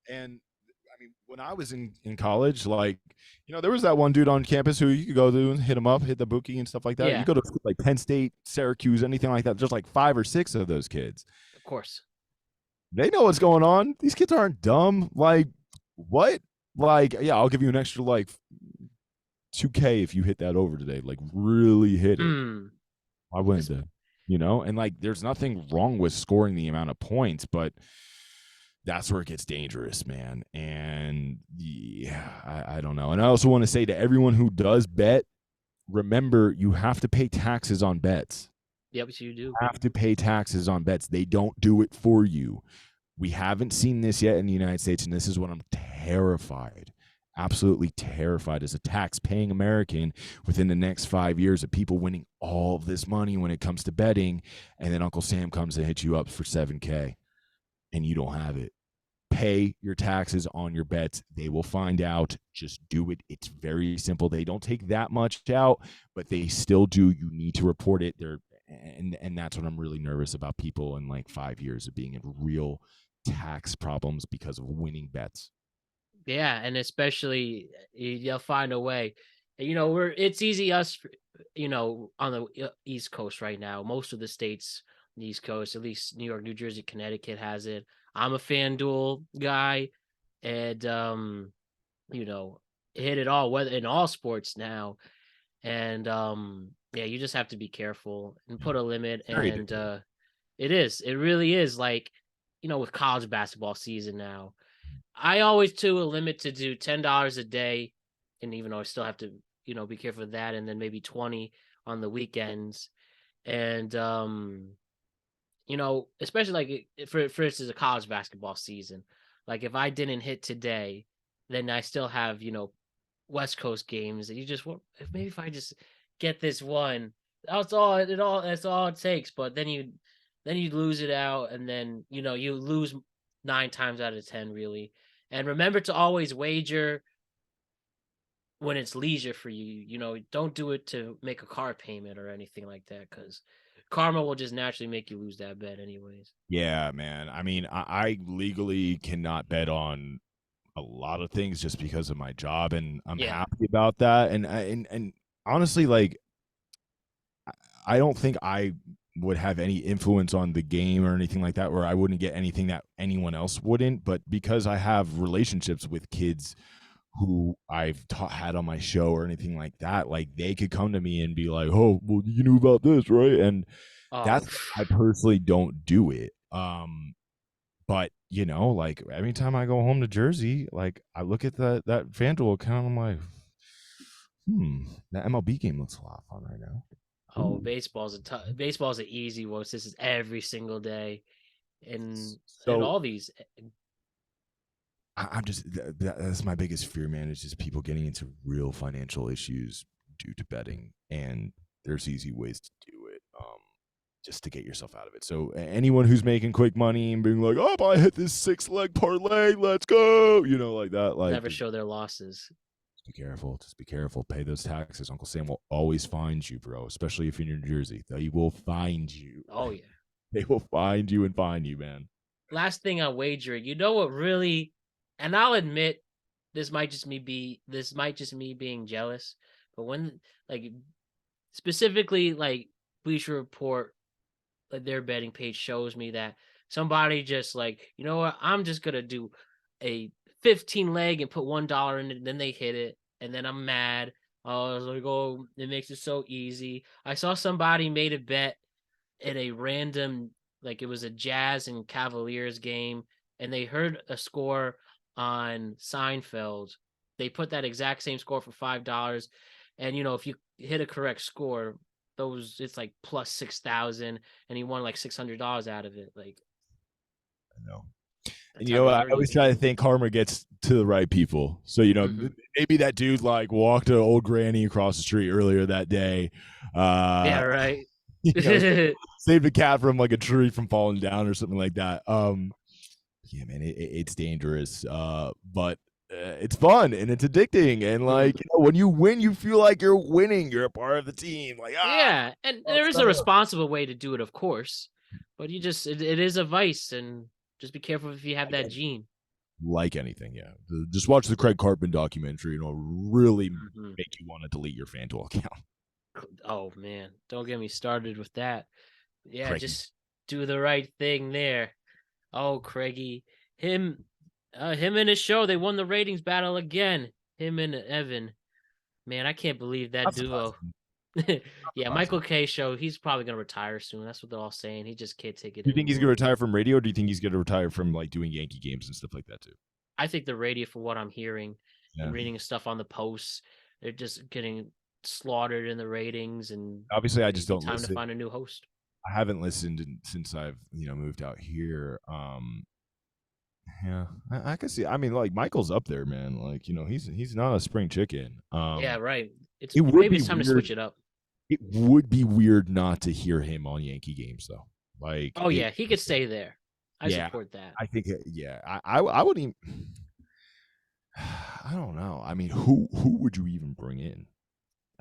and I mean, when I was in college, like, there was that one dude on campus who you could go to and hit him up, hit the bookie and stuff like that. Yeah. You go to like Penn State, Syracuse, anything like that, just like 5 or 6 of those kids. Of course. They know what's going on. These kids aren't dumb. Like, what? Like, yeah, I'll give you an extra like $2K if you hit that over today. Like, really hit it. I wouldn't do, and like, there's nothing wrong with scoring the amount of points, but that's where it gets dangerous, man. And yeah, I don't know. And I also want to say to everyone who does bet, remember, you have to pay taxes on bets. Yep, you do. You have to pay taxes on bets. They don't do it for you. We haven't seen this yet in the United States, and this is what I'm terrified, absolutely terrified as a tax-paying American within the next 5 years of people winning all of this money when it comes to betting, and then Uncle Sam comes and hits you up for $7K, and you don't have it. Pay your taxes on your bets. They will find out. Just do it. It's very simple. They don't take that much out, but they still do. You need to report it. And that's what I'm really nervous about, people in like 5 years of being in real tax problems because of winning bets. Yeah, and especially you'll find a way. It's easy us, on the East Coast right now. Most of the states on the East Coast, at least New York, New Jersey, Connecticut has it. I'm a FanDuel guy, and hit it all, whether in all sports now. And yeah, you just have to be careful and put a limit. And it really is like, with college basketball season now, I always too a limit to do $10 a day, and even though I still have to, be careful of that, and then maybe 20 on the weekends. And especially like for instance, a college basketball season. Like, if I didn't hit today, then I still have, West Coast games that you just want. Maybe if I just get this one, that's all it takes. But then you lose it out, and then you lose 9 times out of 10, really. And remember to always wager when it's leisure for you. Don't do it to make a car payment or anything like that, because karma will just naturally make you lose that bet anyways. Yeah, man. I mean, I legally cannot bet on a lot of things just because of my job, and I'm happy about that. And honestly, like, I don't think I would have any influence on the game or anything like that, where I wouldn't get anything that anyone else wouldn't. But because I have relationships with kids who I've had on my show or anything like that, like, they could come to me and be like, "Oh, well, you knew about this, right?" And that's, I personally don't do it. But like, every time I go home to Jersey, like, I look at that FanDuel account, I'm like, that MLB game looks a lot of fun right now. Oh, baseball's an easy one. This is every single day, and all these. I'm just, that's my biggest fear, man. Is just people getting into real financial issues due to betting, and there's easy ways to do it, just to get yourself out of it. So anyone who's making quick money and being like, "Oh, I hit this 6-leg parlay, let's go," like that, like, never show their losses. Be careful. Just be careful. Pay those taxes. Uncle Sam will always find you, bro. Especially if you're in New Jersey. They will find you. Oh yeah. They will find you and find you, man. Last thing on wagering, what really, and I'll admit, this might just me being jealous, but when, like, specifically, like, Bleacher Report, like, their betting page shows me that somebody just like, I'm just gonna do a 15 leg and put $1 in it, and then they hit it, and then I'm mad. I was like, "Oh, it makes it so easy." I saw somebody made a bet at a random, like, it was a Jazz and Cavaliers game, and they heard a score on Seinfeld. They put that exact same score for $5, and if you hit a correct score, it's like plus 6,000, and he won like $600 out of it. Like, I know. And I always try to think karma gets to the right people. So, maybe that dude like walked an old granny across the street earlier that day. Yeah, right. Saved a cat from like a tree from falling down or something like that. Yeah, man, it's dangerous. But it's fun and it's addicting. And like, when you win, you feel like you're winning. You're a part of the team. Like, yeah, and there is a responsible way to do it, of course, but it is a vice, and just be careful if you have that gene. Like anything, yeah. Just watch the Craig Carpenter documentary, and it'll really make you want to delete your FanDuel account. Oh man, don't get me started with that. Yeah, Craigie. Just do the right thing there. Oh, Craigie, him and his show, they won the ratings battle again. Him and Evan, man, I can't believe that duo. Yeah, Michael K show, he's probably gonna retire soon. That's what they're all saying. He just can't take it. Do you think he's gonna retire from radio, or do you think he's gonna retire from like doing Yankee games and stuff like that too? I think the radio, for what I'm hearing and reading stuff on the posts, they're just getting slaughtered in the ratings, and obviously I just don't time listen. to find a new host. I haven't listened since I've moved out here. Yeah, I can see. I mean, like Michael's up there, man. Like he's not a spring chicken. Yeah, right. Maybe it's time to switch it up. It would be weird not to hear him on Yankee games, though. Like, oh yeah, he could stay there. I support that. I think, I wouldn't even. I don't know. I mean, who would you even bring in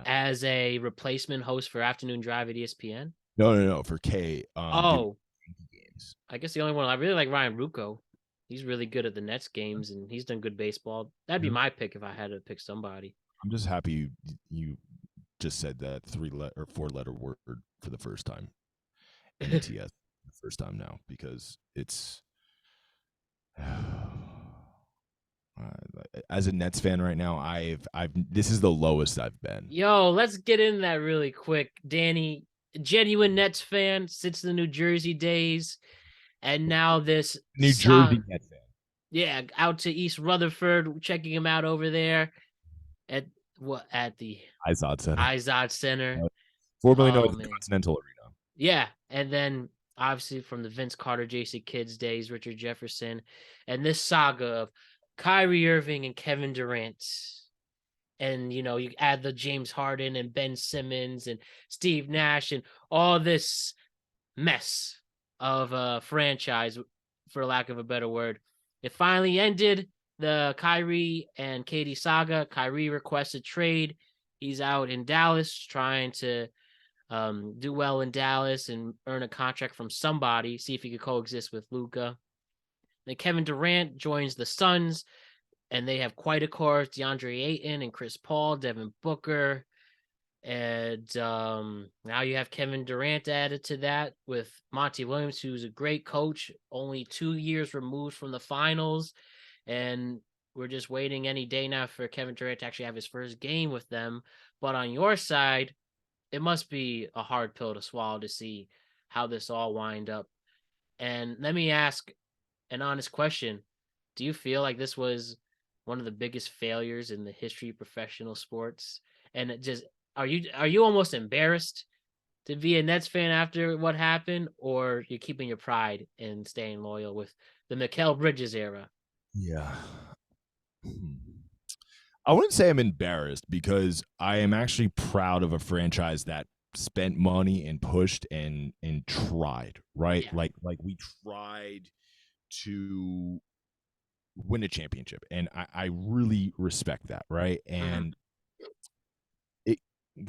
as a replacement host for Afternoon Drive at ESPN? No, for K. Games. I guess the only one I really like, Ryan Ruocco. He's really good at the Nets games, and he's done good baseball. That'd be my pick if I had to pick somebody. I'm just happy you just said that 4-letter word for the first time. NTS, the first time now, because it's as a Nets fan right now, I've this is the lowest I've been. Yo, let's get in that really quick. Danny, genuine Nets fan since the New Jersey days, and now this New Jersey Nets fan. Yeah, out to East Rutherford, checking him out over there at the Izod Center. Formerly known as the Continental Arena. Yeah, and then obviously from the Vince Carter, J.C. Kids days, Richard Jefferson, and this saga of Kyrie Irving and Kevin Durant. And, you add the James Harden and Ben Simmons and Steve Nash and all this mess of a franchise, for lack of a better word. It finally ended the Kyrie and KD saga. Kyrie requested trade. He's out in Dallas trying to do well in Dallas and earn a contract from somebody, see if he could coexist with Luka. Then Kevin Durant joins the Suns, and they have quite a chorus: DeAndre Ayton and Chris Paul, Devin Booker. And now you have Kevin Durant added to that with Monty Williams, who's a great coach, only 2 years removed from the finals. And we're just waiting any day now for Kevin Durant to actually have his first game with them. But on your side, it must be a hard pill to swallow to see how this all wind up. And let me ask an honest question. Do you feel like this was one of the biggest failures in the history of professional sports? And it just, are you almost embarrassed to be a Nets fan after what happened, or you're keeping your pride and staying loyal with the Mikal Bridges era? Yeah. I wouldn't say I'm embarrassed, because I am actually proud of a franchise that spent money and pushed and tried, right? Yeah. Like we tried to win a championship, and I really respect that, right? And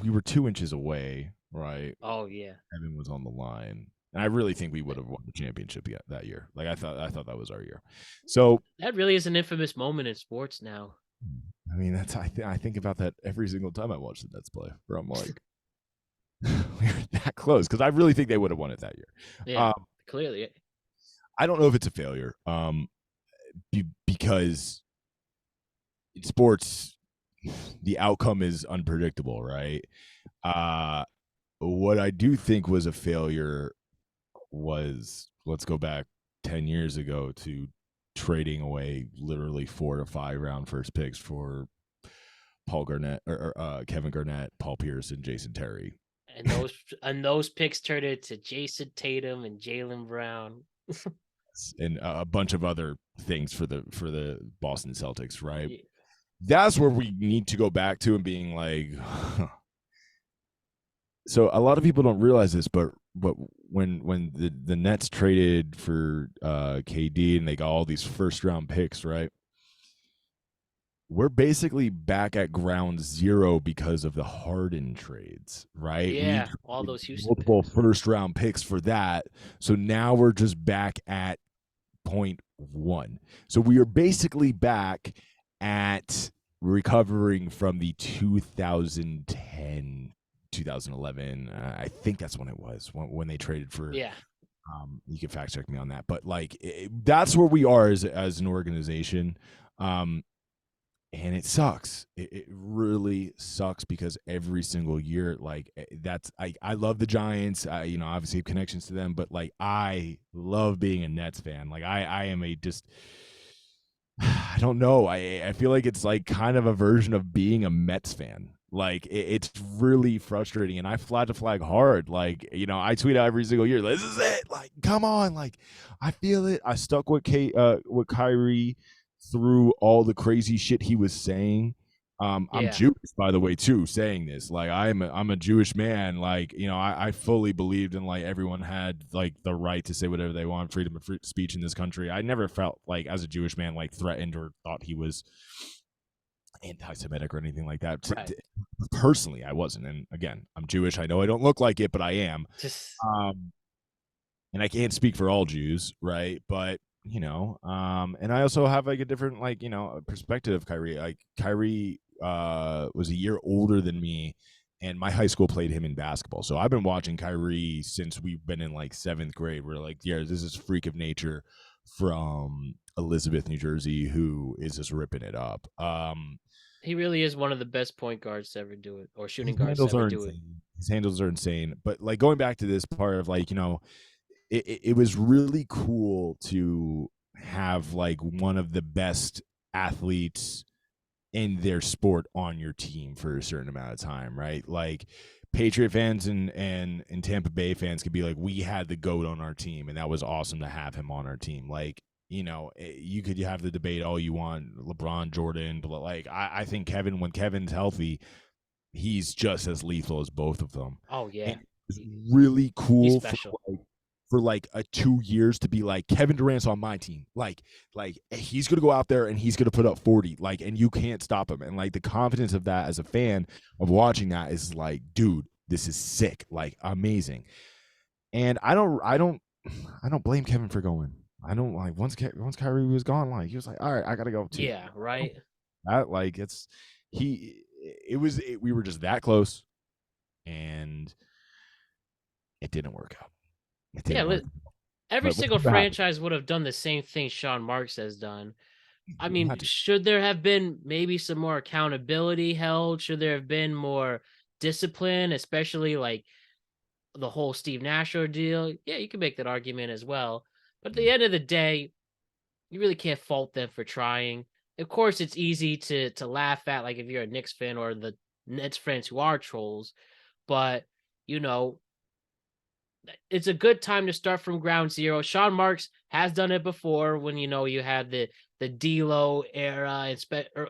we were 2 inches away, right? Oh yeah. Evan was on the line. And I really think we would have won the championship that year. Like I thought that was our year. So that really is an infamous moment in sports now. I mean, I think about that every single time I watch the Nets play, where I'm like, we were that close, because I really think they would have won it that year. Yeah, clearly. I don't know if it's a failure, because in sports, the outcome is unpredictable, right? What I do think was a failure was, let's go back 10 years ago to trading away literally 4 to 5 round first picks for Paul Garnett or Kevin Garnett, Paul Pierce, and Jason Terry. And those picks turned into Jason Tatum and Jaylen Brown. And a bunch of other things for the Boston Celtics, right? Yeah. That's where we need to go back to, and being like, so a lot of people don't realize this, but when the Nets traded for KD and they got all these first round picks, right? we're basically back at ground zero because of the Harden trades, right? We Yeah, all traded those Houston multiple picks. first round picks for that. So now we're just back at point one. So we are basically back at recovering from the 2010, 2011. I think that's when it was when they traded for. Yeah. You can fact check me on that, but like that's where we are as an organization. And it sucks. It really sucks because every single year, like that's I love the Giants. You know, obviously have connections to them, but like I love being a Nets fan. Like I am a just I don't know. I feel like it's like kind of a version of being a Mets fan. Like it's really frustrating, and I flag to flag hard. Like I tweet out every single year, "This is it! Like, come on!" Like, I feel it. I stuck with with Kyrie through all the crazy shit he was saying. I'm Yeah. Jewish, by the way, too. Saying this, like, I'm a Jewish man. Like, I fully believed in like everyone had like the right to say whatever they want, freedom of free speech in this country. I never felt like as a Jewish man like threatened or thought he was anti-Semitic or anything like that. Right. Personally, I wasn't. And again, I'm Jewish. I know I don't look like it, but I am. Just And I can't speak for all Jews, right? But and I also have like a different perspective of Kyrie. Like Kyrie was a year older than me, and my high school played him in basketball. So I've been watching Kyrie since we've been in like 7th grade. We're like, yeah, this is freak of nature from Elizabeth, New Jersey, who is just ripping it up. he really is one of the best point guards to ever do it, or shooting His guards to handles ever are do it. insane. His handles are insane. But like going back to this part of like, it was really cool to have like one of the best athletes in their sport on your team for a certain amount of time, right? Like Patriot fans and Tampa Bay fans could be like, we had the GOAT on our team, and that was awesome to have him on our team. Like, you could have the debate all you want, LeBron, Jordan, but like I think when Kevin's healthy, he's just as lethal as both of them. Oh yeah, And it's really he's cool special. for like a 2 years to be like Kevin Durant's on my team. Like he's gonna go out there and he's gonna put up 40. Like, and you can't stop him. And like the confidence of that as a fan of watching that is like, dude, this is sick. Like amazing. And I don't blame Kevin for going. I don't like once Kyrie was gone, like he was like, all right, I gotta go too. Yeah, right. That like we were just that close, and it didn't work out. It didn't work. Every But single whatever happened, franchise would have done the same thing Sean Marks has done. I you mean, had to. should there have been maybe some more accountability held? Should there have been more discipline, especially like the whole Steve Nash ordeal? Yeah, you can make that argument as well. But at the end of the day, you really can't fault them for trying. Of course, it's easy to laugh at, like if you're a Knicks fan or the Nets fans who are trolls, but you know, it's a good time to start from ground zero. Sean Marks has done it before when you had the D'Lo era and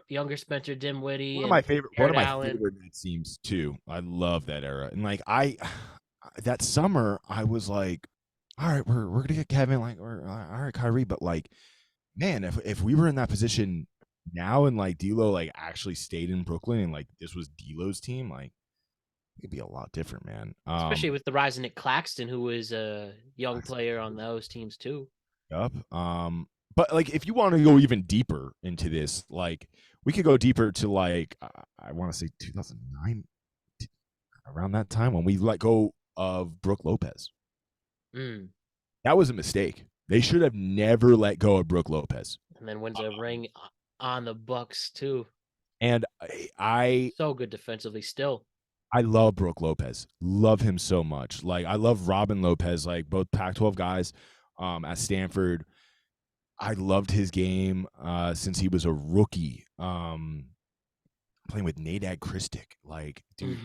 younger Spencer Dinwiddie and One Jared of my Allen. favorite Nets teams too. I love that era, and like that summer, I was like, all right, we're gonna get Kevin, like, or all right, Kyrie, but like, man, if we were in that position now, and like D'Lo like actually stayed in Brooklyn, and like this was D'Lo's team, like it'd be a lot different, man. Especially with the rise of Nick Claxton, who was a young player on those teams too. Yup. But like, if you want to go even deeper into this, like, we could go deeper to like, I want to say 2009, around that time when we let go of Brooke Lopez. Mm. That was a mistake. They should have never let go of Brooke Lopez. And then wins a ring on the Bucks too. And So good defensively still. I love Brooke Lopez. Love him so much. Like I love Robin Lopez, like both Pac-12 guys at Stanford. I loved his game since he was a rookie. Playing with Nadad Kristic. Like, dude,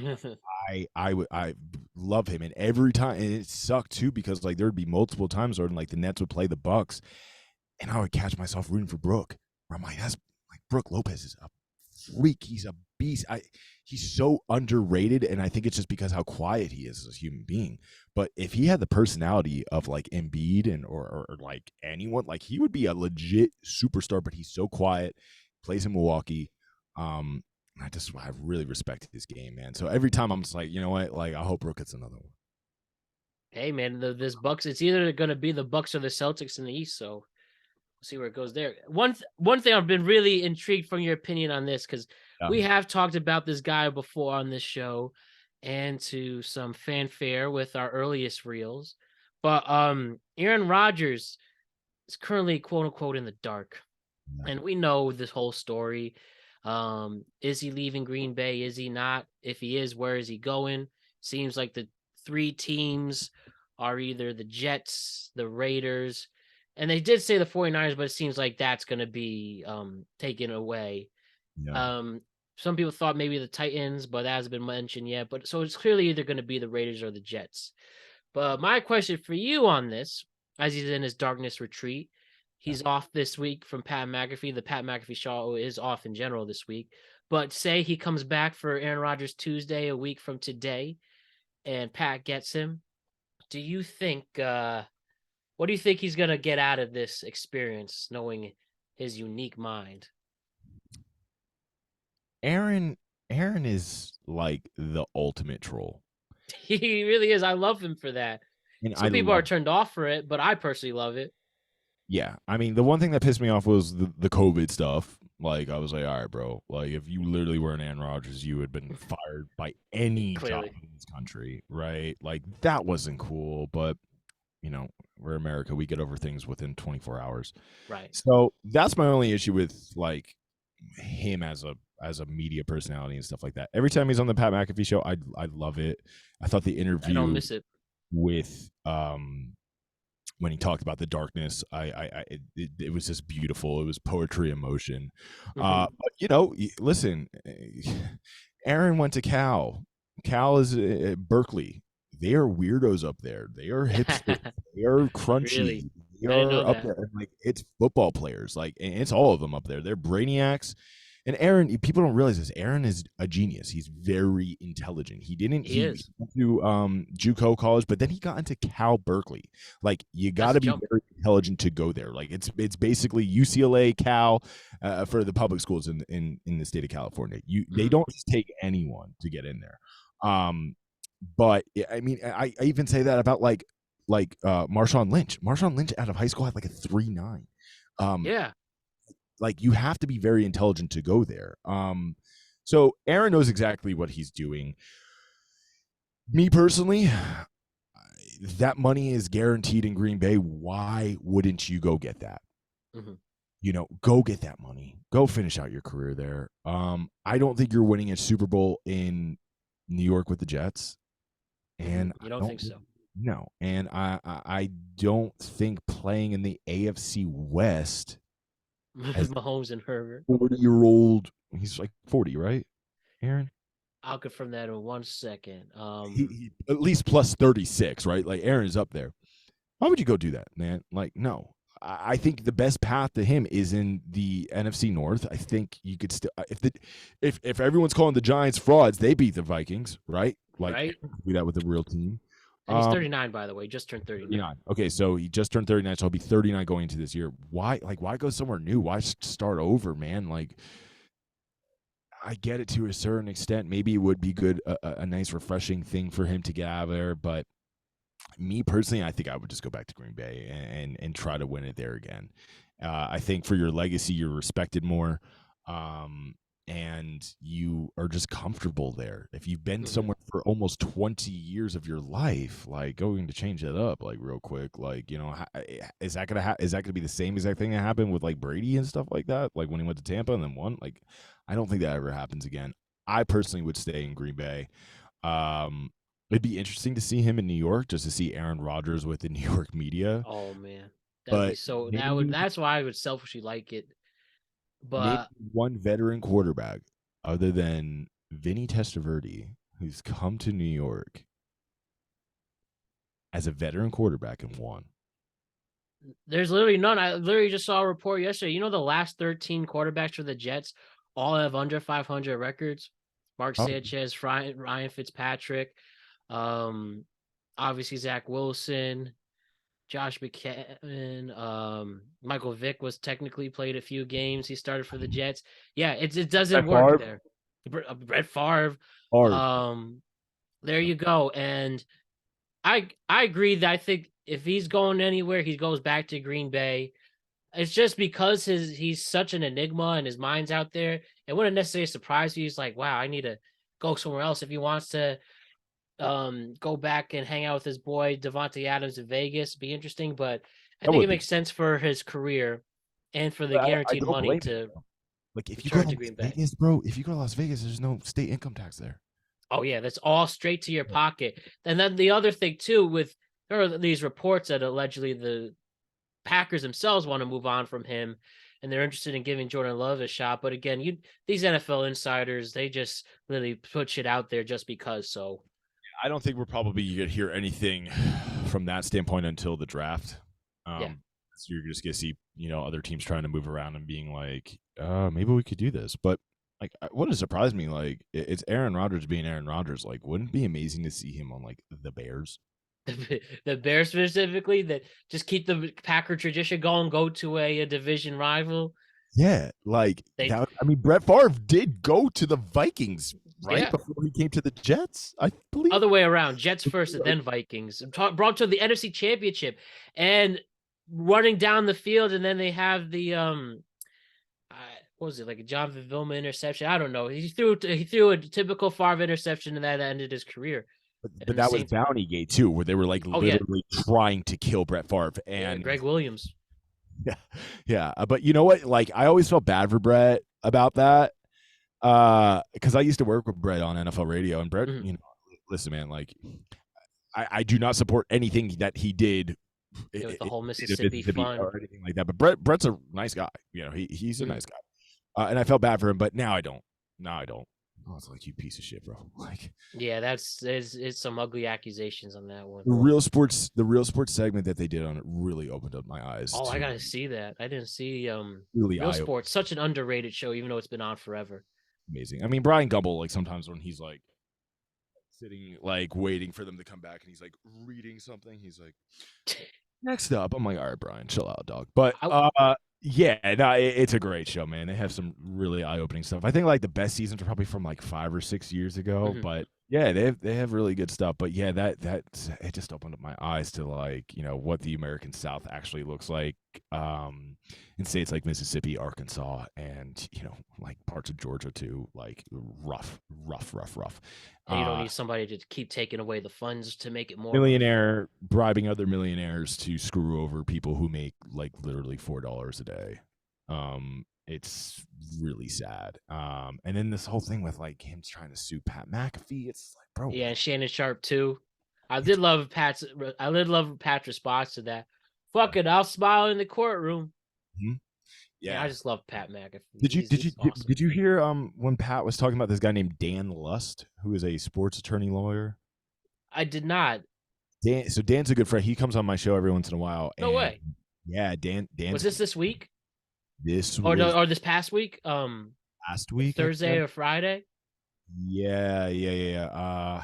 I love him, and every time, and it sucked too because like there would be multiple times where like the Nets would play the Bucks, and I would catch myself rooting for Brooke. Where I'm like, that's like Brooke Lopez is a freak. He's a beast. He's so underrated, and I think it's just because how quiet he is as a human being. But if he had the personality of like Embiid and or like anyone, like he would be a legit superstar. But he's so quiet. Plays in Milwaukee. I really respect his game, man. So every time I'm just like, you know what? Like, I hope Rook gets another one. Hey man, this Bucks. It's either going to be the Bucks or the Celtics in the East. So we'll see where it goes there. One thing I've been really intrigued from your opinion on this, because we have talked about this guy before on this show, and to some fanfare with our earliest reels. But Aaron Rodgers is currently quote unquote in the dark. Yeah. And we know this whole story. Is he leaving Green Bay? Is he not? If he is, where is he going? Seems like the three teams are either the Jets, the Raiders, and they did say the 49ers, but it seems like that's going to be taken away. Yeah. Some people thought maybe the Titans, but that hasn't been mentioned yet. But so it's clearly either going to be the Raiders or the Jets. But my question for you on this, as he's in his darkness retreat, he's off this week from Pat McAfee. The Pat McAfee show is off in general this week. But say he comes back for Aaron Rodgers Tuesday, a week from today, and Pat gets him. Do you think what do you think he's gonna get out of this experience, knowing his unique mind? Aaron is like the ultimate troll. He really is. I love him for that. And Some people are turned off for it, but I personally love it. Yeah. I mean, the one thing that pissed me off was the COVID stuff. Like, I was like, all right, bro. Like, if you literally were an Aaron Rodgers, you had been fired by any job in this country, right? Like, that wasn't cool. But, you know, we're America. We get over things within 24 hours. Right. So that's my only issue with, like, him as a media personality and stuff like that. Every time he's on the Pat McAfee show, I love it. I thought the interview I don't miss it. with when he talked about the darkness, it was just beautiful. It was poetry in motion. But, you know, listen, Aaron went to Cal. Cal is Berkeley. They are weirdos up there. They are hipsters. They are crunchy. Really? They are up there. Like, it's football players. Like, and it's all of them up there. They're brainiacs. And Aaron, people don't realize this. Aaron is a genius. He's very intelligent. He went to JUCO college, but then he got into Cal Berkeley. Like, you got to be very intelligent to go there. Like, it's basically UCLA, Cal, for the public schools in the state of California. They don't just take anyone to get in there. But I mean, I even say that about like Marshawn Lynch. Marshawn Lynch out of high school had like a 3.9. Yeah. Like, you have to be very intelligent to go there. So Aaron knows exactly what he's doing. Me personally, that money is guaranteed in Green Bay. Why wouldn't you go get that? You know, go get that money. Go finish out your career there. I don't think you're winning a Super Bowl in New York with the Jets. And you don't think so? No. And I don't think playing in the AFC West as Mahomes and Herbert, 40-year-old, he's like 40, right, Aaron? I'll confirm that in 1 second. He at least plus 36, right? Like, Aaron is up there. Why would you go do that, man? Like, no. I think the best path to him is in the NFC North. I think you could still, if everyone's calling the Giants frauds, they beat the Vikings, right? Like, right? Do that with a real team. And he's 39, by the way. Just turned 39. Okay, so he just turned 39, so he'll be 39 going into this year. Why go somewhere new? Why start over, man? Like, I get it to a certain extent. Maybe it would be good, a nice, refreshing thing for him to get out of there. But me personally, I think I would just go back to Green Bay and try to win it there again. I think for your legacy, you're respected more. And you are just comfortable there. If you've been somewhere for almost 20 years of your life, like, going to change that up, like, real quick, like, you know, is that gonna be the same exact thing that happened with like Brady and stuff like that? Like, when he went to Tampa and then won? Like, I don't think that ever happens again. I personally would stay in Green Bay. It'd be interesting to see him in New York, just to see Aaron Rodgers with the New York media. Oh man, that's why I would selfishly like it. But one veteran quarterback other than Vinny Testaverde, who's come to New York as a veteran quarterback and won. There's literally none. I literally just saw a report yesterday. You know, the last 13 quarterbacks for the Jets all have under 500 records. Mark Sanchez, Ryan Fitzpatrick, obviously Zach Wilson, Josh McCann, Michael Vick was technically played a few games. He started for the Jets. Yeah, it doesn't work there. Brett Favre. There you go. And I agree that I think if he's going anywhere, he goes back to Green Bay. It's just because he's such an enigma and his mind's out there. It wouldn't necessarily surprise you. He's like, wow, I need to go somewhere else. If he wants to go back and hang out with his boy Devontae Adams in Vegas, be interesting. But I think it makes sense for his career and for the guaranteed money to like if you go to Las Vegas, bro. If you go to Las Vegas, there's no state income tax there. Oh yeah, that's all straight to your pocket. And then the other thing too, there are these reports that allegedly the Packers themselves want to move on from him, and they're interested in giving Jordan Love a shot. But again, these NFL insiders, they just really put shit out there just because. So I don't think we're probably going to hear anything from that standpoint until the draft. So you're just going to see, other teams trying to move around and being like, maybe we could do this. But like, what has surprised me, like, it's Aaron Rodgers being Aaron Rodgers. Like, wouldn't it be amazing to see him on like the Bears? The Bears specifically, that just keep the Packer tradition going, go to a division rival. Yeah, like Brett Favre did go to the Vikings before he came to the Jets, I believe. Other way around, Jets first and then Vikings. Brought to the NFC Championship and running down the field, and then they have the what was it, like a Jonathan Vilma interception? I don't know. He threw a typical Favre interception, and that ended his career. But that was Bountygate too, where they were like literally trying to kill Brett Favre and Greg Williams. Yeah. But you know what? Like, I always felt bad for Brett about that, because I used to work with Brett on NFL Radio, and Brett, listen, man, like, I do not support anything that he did. With the whole Mississippi fun or anything like that. But Brett's a nice guy. He's a nice guy, and I felt bad for him. But now I don't. Oh, it's like, you piece of shit, bro. Like, yeah, it's some ugly accusations on that one. The real sports segment that they did on it really opened up my eyes. Oh, I gotta see that. I didn't see really Real Sports, such an underrated show, even though it's been on forever. Amazing. I mean, Brian Gumble, like, sometimes when he's like sitting, like, waiting for them to come back, and he's like reading something, he's like, next up, I'm like, all right, Brian, chill out, dog. But yeah, no, it's a great show, man. They have some really eye-opening stuff. I think like the best seasons are probably from like 5 or 6 years ago, but yeah, they have really good stuff. But yeah, that it just opened up my eyes to, like, what the American South actually looks like, in states like Mississippi, Arkansas, and like parts of Georgia too. Like, rough. And you don't need somebody to keep taking away the funds to make it more millionaire bribing other millionaires to screw over people who make like literally $4 a day. It's really sad. And then this whole thing with like him trying to sue Pat McAfee, it's like, bro. Yeah, and Shannon Sharp too. I did love Pat's response to that. Fuck it, I'll smile in the courtroom. Mm-hmm. Yeah, I just love Pat McAfee. Did you hear when Pat was talking about this guy named Dan Lust, who is a sports attorney lawyer? I did not. Dan's a good friend. He comes on my show every once in a while. No way. Yeah, Dan. Was this week? Or this past week? Last week, Thursday or Friday? Yeah.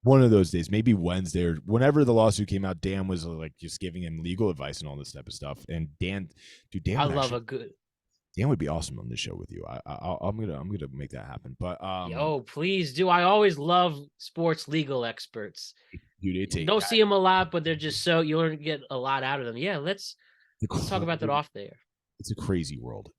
One of those days, maybe Wednesday or whenever the lawsuit came out. Dan was like just giving him legal advice and all this type of stuff. And Dan, Dan would be awesome on this show with you. I'm gonna make that happen. But please do. I always love sports legal experts. Dude, you don't see them a lot, but they're just you'll get a lot out of them. Yeah, let's talk about that off there. It's a crazy world.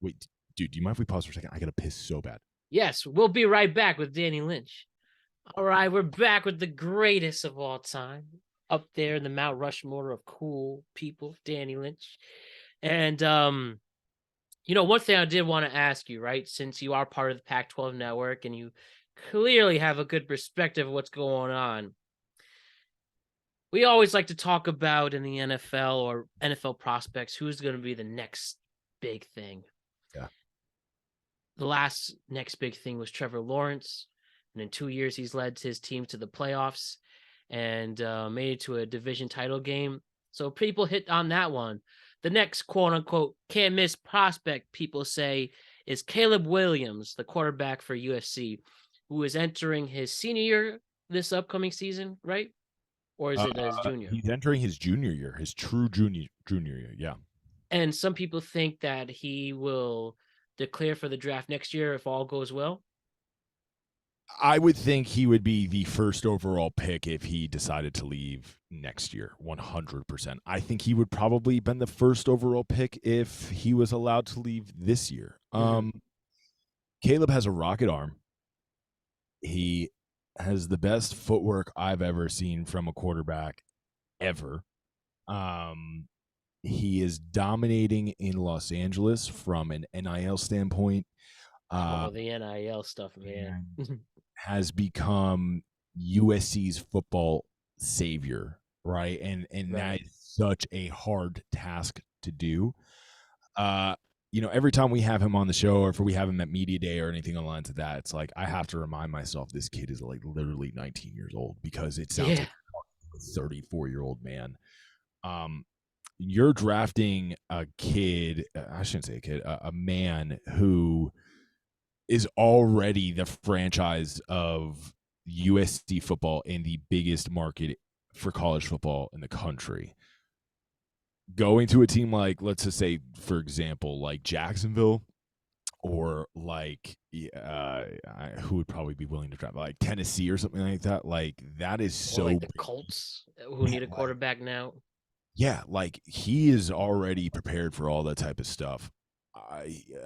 Wait, dude, do you mind if we pause for a second? I gotta piss so bad. Yes, we'll be right back with Danny Lynch. All right, we're back with the greatest of all time, up there in the Mount Rushmore of cool people, Danny Lynch. And one thing I did want to ask you, right, since you are part of the Pac-12 network and you clearly have a good perspective of what's going on, we always like to talk about in the NFL or NFL prospects who's going to be the next big thing. Yeah. The last next big thing was Trevor Lawrence, and in 2 years he's led his team to the playoffs and made it to a division title game. So people hit on that one. The next quote-unquote can't-miss prospect, people say, is Caleb Williams, the quarterback for USC, who is entering his senior year this upcoming season, right? or is it his junior? He's entering his junior year, his true junior year. Yeah. And some people think that he will declare for the draft next year if all goes well. I would think he would be the first overall pick if he decided to leave next year, 100%. I think he would probably been the first overall pick if he was allowed to leave this year. Caleb has a rocket arm. He has the best footwork I've ever seen from a quarterback ever. He is dominating in Los Angeles from an NIL standpoint. The NIL stuff, man. Has become USC's football savior, right? And Right. that is such a hard task to do. Every time we have him on the show or if we have him at media day or anything along the lines of that, it's like I have to remind myself this kid is like literally 19 years old because it sounds like a 34-year-old man. You're drafting a kid, I shouldn't say a kid, a man who is already the franchise of USC football in the biggest market for college football in the country. Going to a team like, let's just say, for example, like Jacksonville or like who would probably be willing to draft, like Tennessee or something like that. Like that is so like the Colts who need a quarterback now. Yeah, like he is already prepared for all that type of stuff.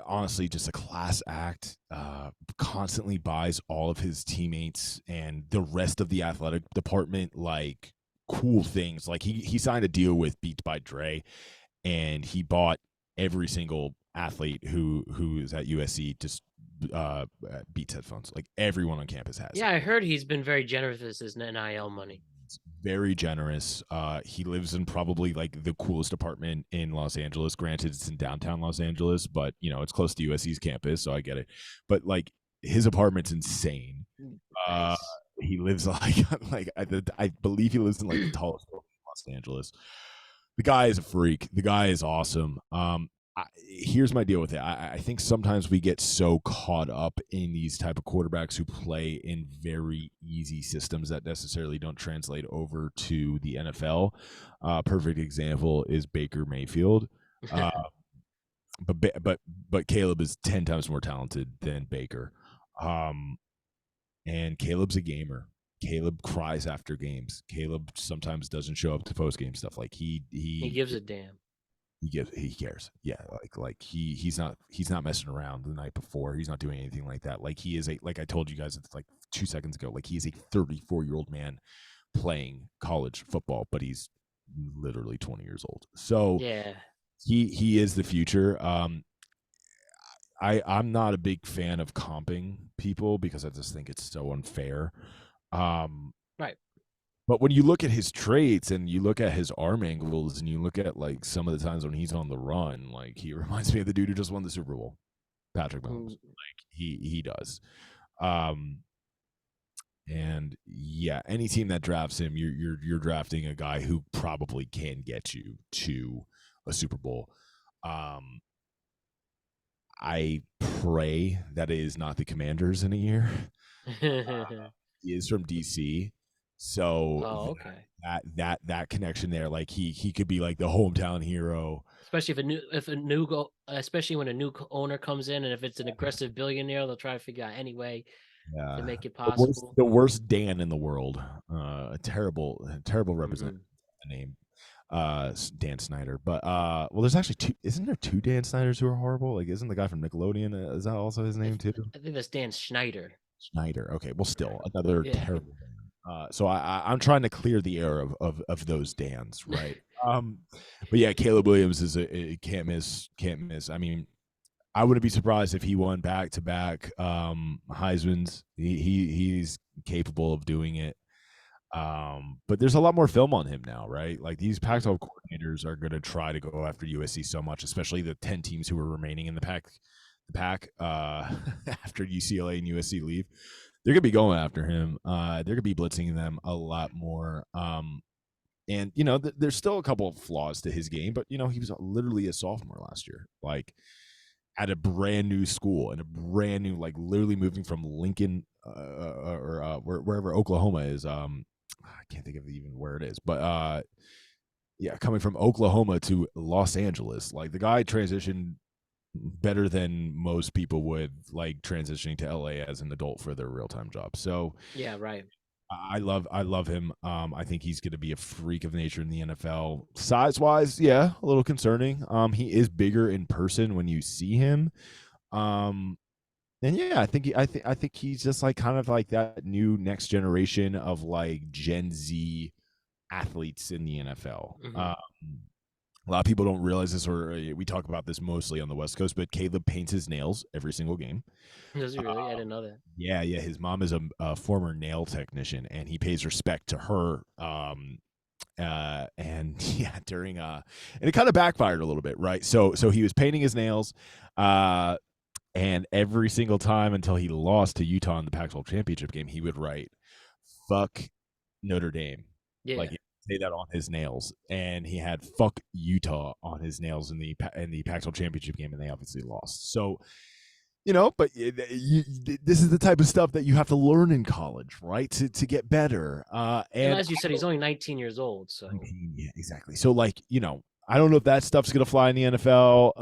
Honestly, just a class act, constantly buys all of his teammates and the rest of the athletic department like cool things. Like he signed a deal with Beats by Dre and he bought every single athlete who is at USC just Beats headphones. Like everyone on campus has. Yeah, I heard he's been very generous with his NIL money. Very generous. He lives in probably like the coolest apartment in Los Angeles. Granted, it's in downtown Los Angeles, but it's close to USC's campus, so I get it. But like his apartment's insane. Nice. He lives like I believe he lives in like the tallest building in Los Angeles. The guy is a freak. The guy is awesome. Here's my deal with it. I think sometimes we get so caught up in these type of quarterbacks who play in very easy systems that necessarily don't translate over to the NFL. Perfect example is Baker Mayfield. But Caleb is 10 times more talented than Baker. And Caleb's a gamer. Caleb cries after games. Caleb sometimes doesn't show up to post game stuff. Like he gives a damn. He cares. Yeah, like he's not messing around the night before. He's not doing anything like that. Like he is like I told you guys it's like 2 seconds ago. Like he is a 34-year-old man playing college football, but he's literally 20 years old. So yeah, he is the future. I'm not a big fan of comping people because I just think it's so unfair. Right. But when you look at his traits and you look at his arm angles and you look at like some of the times when he's on the run, like he reminds me of the dude who just won the Super Bowl, Patrick Mahomes. Like he does. And yeah, any team that drafts him, you're drafting a guy who probably can get you to a Super Bowl. I pray that it is not the Commanders in a year. He is from DC. So that connection there, like he could be like the hometown hero, especially especially when a new owner comes in, and if it's an aggressive billionaire, they'll try to figure out any way to make it possible. The worst Dan in the world, a terrible representative name, Dan Snyder. But well, there's actually two. Isn't there two Dan Snyders who are horrible? Like, isn't the guy from Nickelodeon? Is that also his name too? I think that's Dan Schneider. Schneider. Okay, well, still another terrible. So I'm trying to clear the air of those Dans, right? But yeah, Caleb Williams is a can't miss. I mean, I wouldn't be surprised if he won back-to-back Heisman's. He's capable of doing it. But there's a lot more film on him now, right? Like these Pac-12 coordinators are going to try to go after USC so much, especially the 10 teams who are remaining in the pack after UCLA and USC leave. They're going to be going after him. They're going to be blitzing them a lot more. And, there's still a couple of flaws to his game, but, he was literally a sophomore last year, like at a brand new school and a brand new, like literally moving from Lincoln or wherever Oklahoma is, I can't think of even where it is, but yeah, coming from Oklahoma to Los Angeles, like the guy transitioned better than most people would, like transitioning to LA as an adult for their real-time job. So Yeah, right. I love him. I think he's going to be a freak of nature in the NFL. Size-wise, yeah, a little concerning. He is bigger in person when you see him. And yeah, I think he's just like kind of like that new next generation of like Gen Z athletes in the NFL. A lot of people don't realize this, or we talk about this mostly on the West Coast, but Caleb paints his nails every single game. Does he really? I didn't know that. Yeah. His mom is a former nail technician, and he pays respect to her. And yeah, during and it kind of backfired a little bit, right? So he was painting his nails, and every single time until he lost to Utah in the Pac-12 championship game, he would write "fuck Notre Dame." Yeah. Like, say that on his nails, and he had "fuck Utah" on his nails in the Pac-12 championship game, and they obviously lost. So, but this is the type of stuff that you have to learn in college, right? To get better. And as you said, he's only 19 years old. So yeah, exactly. So like, I don't know if that stuff's gonna fly in the NFL,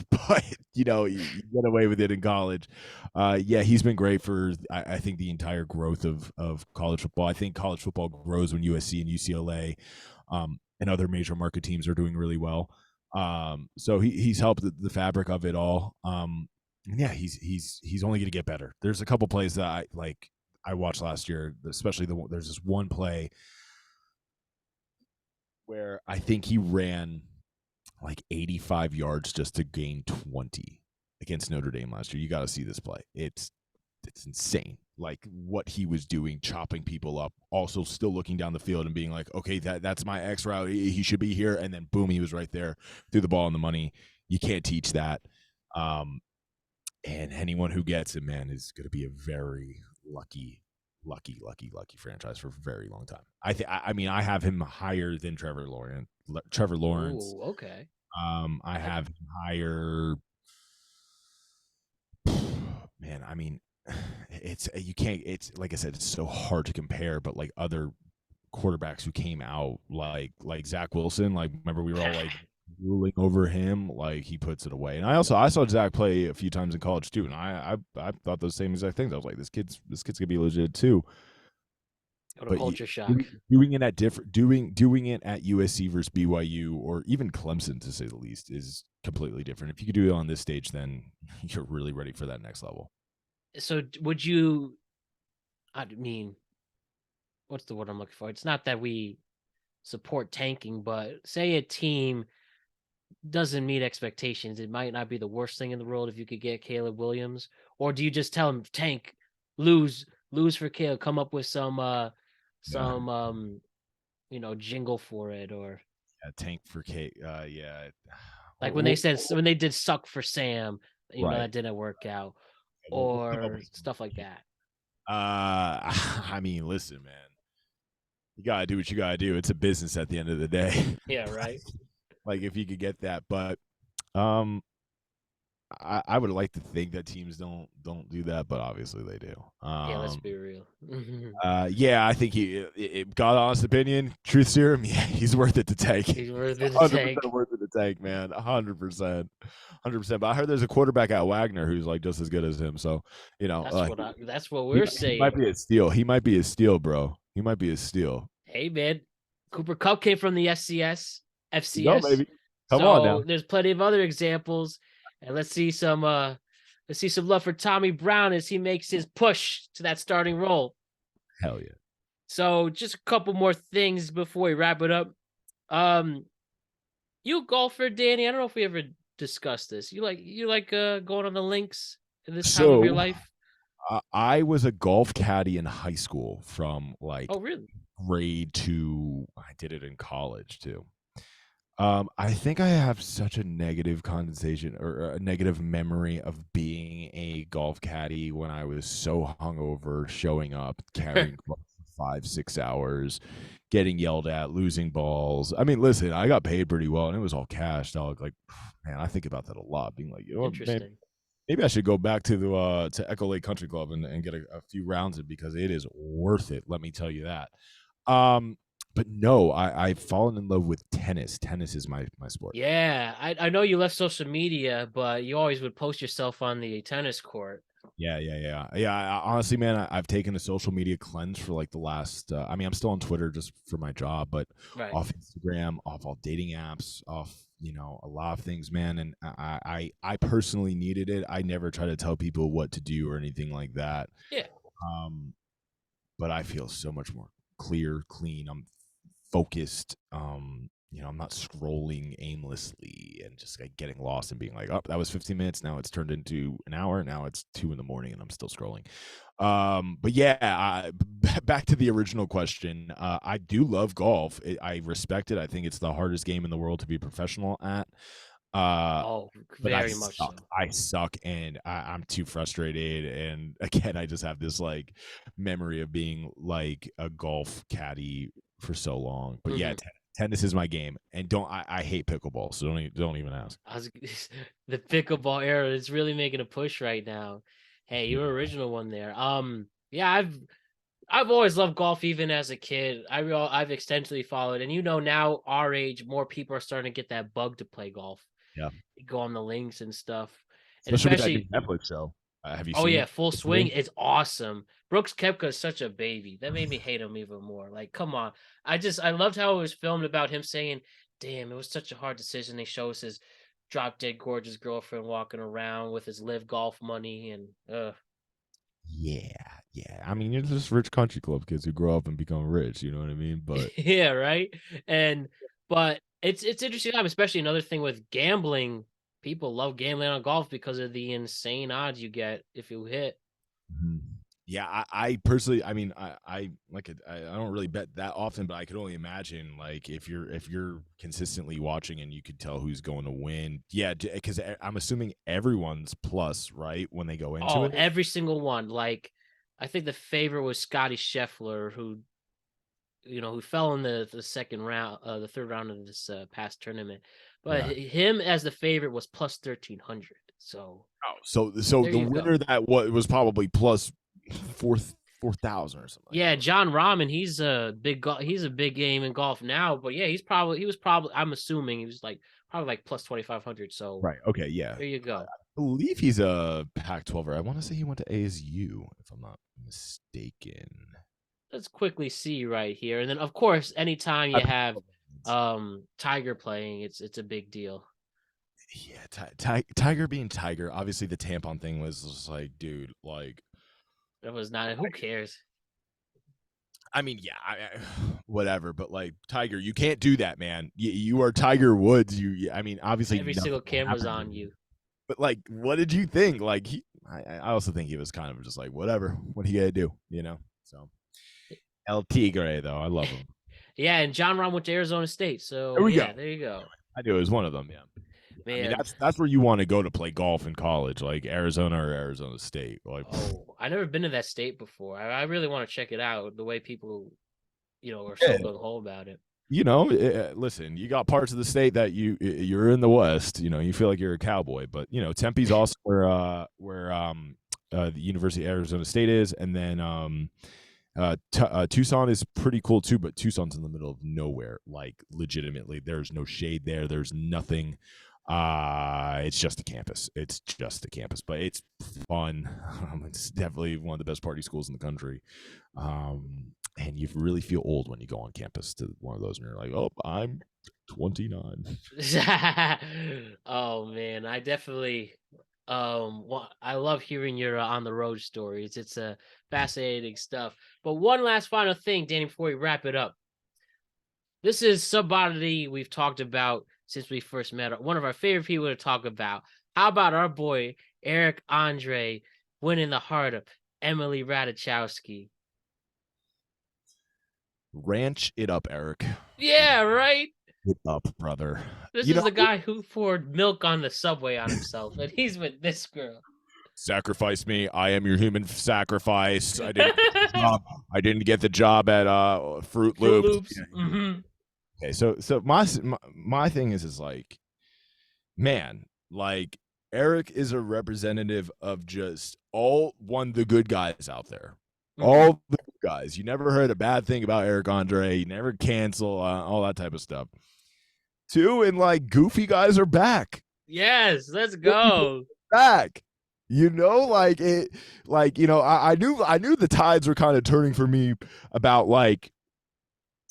but you get away with it in college. Yeah, he's been great for I think the entire growth of college football. I think college football grows when USC and UCLA and other major market teams are doing really well. So he's helped the fabric of it all. Yeah, he's only gonna get better. There's a couple plays that I watched last year, especially there's this one play where I think he ran like 85 yards just to gain 20 against Notre Dame last year. You got to see this play. It's insane. Like what he was doing, chopping people up, also still looking down the field and being like, okay, that's my X route. He should be here. And then boom, he was right there, threw the ball in the money. You can't teach that. And anyone who gets it, man, is going to be a very lucky franchise for a very long time. I mean, I have him higher than Trevor Lawrence. Ooh, okay. I have him higher. Man, I mean, it's like I said, it's so hard to compare, but like other quarterbacks who came out like Zach Wilson, like remember we were all like ruling over him, like he puts it away. And I saw Zach play a few times in college too, and I thought those same exact things. I was like, this kid's gonna be legit too. What a culture shock. Doing it at doing it at USC versus BYU or even Clemson, to say the least, is completely different. If you could do it on this stage, then you're really ready for that next level. So would you? I mean, what's the word I'm looking for? It's not that we support tanking, but say a team doesn't meet expectations, it might not be the worst thing in the world if you could get Caleb Williams. Or do you just tell him tank, lose for Caleb, come up with some jingle for it, or tank for K. Yeah, like when they did suck for Sam, right. That didn't work out, or stuff like that. I mean, listen, man, you gotta do what you gotta do. It's a business at the end of the day. Yeah, right. Like if you could get that, but I would like to think that teams don't do that, but obviously they do. Yeah, let's be real. Yeah, I think God honest opinion, truth serum, yeah, he's worth it to take. He's worth it to take. Worth it to take, man. 100%. But I heard there's a quarterback at Wagner who's like just as good as him. So, that's what we're saying. He might be a steal. He might be a steal, bro. He might be a steal. Hey, man. Cooper Kupp came from the FCS. Go, baby. Come on now. There's plenty of other examples. And let's see some love for Tommy Brown as he makes his push to that starting role. Hell yeah. So just a couple more things before we wrap it up. You a golfer, Danny? I don't know if we ever discussed this. You like going on the links in this time of your life? I was a golf caddy in high school from really? grade to I did it in college too. I think I have such a negative condensation or a negative memory of being a golf caddy when I was so hungover, showing up, carrying clubs for 5-6 hours, getting yelled at, losing balls. I mean, listen, I got paid pretty well and it was all cash, dog. Like, man, I think about that a lot, being like, maybe I should go back to Echo Lake Country Club and get a few rounds in because it is worth it. Let me tell you that. But no, I've fallen in love with tennis. Tennis is my sport. Yeah, I know you left social media, but you always would post yourself on the tennis court. Yeah. Honestly, man, I've taken a social media cleanse for like the last. I mean, I'm still on Twitter just for my job, but Right. off Instagram, off all dating apps, off a lot of things, man. And I personally needed it. I never try to tell people what to do or anything like that. Yeah. But I feel so much more clear, clean. I'm focused. I'm not scrolling aimlessly and just like getting lost and being like, oh, that was 15 minutes. Now it's turned into an hour. Now it's 2 a.m. and I'm still scrolling. But yeah, back to the original question. I do love golf. I respect it. I think it's the hardest game in the world to be professional at. Oh, But I very much suck. so. I suck, and I'm too frustrated. And again, I just have this like memory of being like a golf caddy for so long. But yeah, tennis is my game, and I hate pickleball, so don't even ask. The pickleball era is really making a push right now. Hey, Yeah. you're original one there. Yeah, I've always loved golf, even as a kid. I've extensively followed, and now our age, more people are starting to get that bug to play golf. Yeah, Go on the links and stuff, and especially with that new especially, Netflix show. Have you oh seen yeah, it? Full Swing is awesome. Brooks Koepka is such a baby. That made me hate him even more. Like, come on. I loved how it was filmed about him saying, "Damn, it was such a hard decision." He shows his drop dead gorgeous girlfriend walking around with his live golf money, and Yeah. I mean, you're just rich country club kids who grow up and become rich. You know what I mean? But yeah, right. But it's interesting time, especially another thing with gambling. People love gambling on golf because of the insane odds you get if you hit. Mhm. Yeah, I personally, I mean, I don't really bet that often, but I could only imagine like if you're consistently watching and you could tell who's going to win. Yeah, because I'm assuming everyone's plus, right, when they go into Oh, it. every single one. Like, I think the favorite was Scotty Scheffler, who fell in the second round, the third round of this past tournament. But Yeah. him as the favorite was plus 1,300. So Oh, so there the you go. winner that was probably plus 4,000 or something like Yeah, that. John Rahman, he's a big game in golf now, but yeah, he was probably, I'm assuming he was like probably like plus 2,500. So Right. Okay. Yeah. there you go. Believe he's a Pac-12er. I want to say he went to ASU, if I'm not mistaken. Let's quickly see right here. And then of course, anytime you have Tiger playing, it's a big deal. Yeah, Tiger being Tiger. Obviously, the tampon thing was just like, dude, like, That was not, who cares? I mean, yeah, whatever. But like, Tiger, you can't do that, man. You are Tiger Woods. I mean, obviously, Every nothing single camera's happened to on him. you. But like, what did you think? Like, I also think he was kind of just like, whatever. What are you gonna do? So El Tigre, though, I love him. Yeah, and John Rahm went to Arizona State. So There we go. yeah, there you go. I knew it was one of them. Yeah. I mean, Man. that's where you want to go to play golf in college, like Arizona or Arizona State. Like, Oh, I never been to that state before. I really want to check it out. The way people, are so yeah, gung ho about it. listen, you got parts of the state that you're in the West. You feel like you're a cowboy, but Tempe's also where the University of Arizona State is, and then Tucson is pretty cool too. But Tucson's in the middle of nowhere. Like, legitimately, there's no shade there. There's nothing. It's just a campus. But it's fun. It's definitely one of the best party schools in the country. And you really feel old when you go on campus to one of those and you're like, oh, I'm 29. Oh man, I definitely I love hearing your on the road stories. It's fascinating stuff. But one last final thing, Danny, before we wrap it up. This is somebody we've talked about since we first met. One of our favorite people to talk about. How about our boy Eric Andre winning the heart of Emily Ratajkowski? Ranch it up, Eric. Yeah, right. It up, brother. This is the guy who poured milk on the subway on himself, and he's with this girl. Sacrifice me. I am your human sacrifice. I didn't get the job at Fruit Loops. Yeah. Mm-hmm. Okay, so my thing is like, man, like, Eric is a representative of just the good guys out there. Mm-hmm. All the guys. You never heard a bad thing about Eric Andre. You never cancel all that type of stuff. 2, and like goofy guys are back. Yes, let's go. Back. Like it, like, I knew the tides were kind of turning for me about like,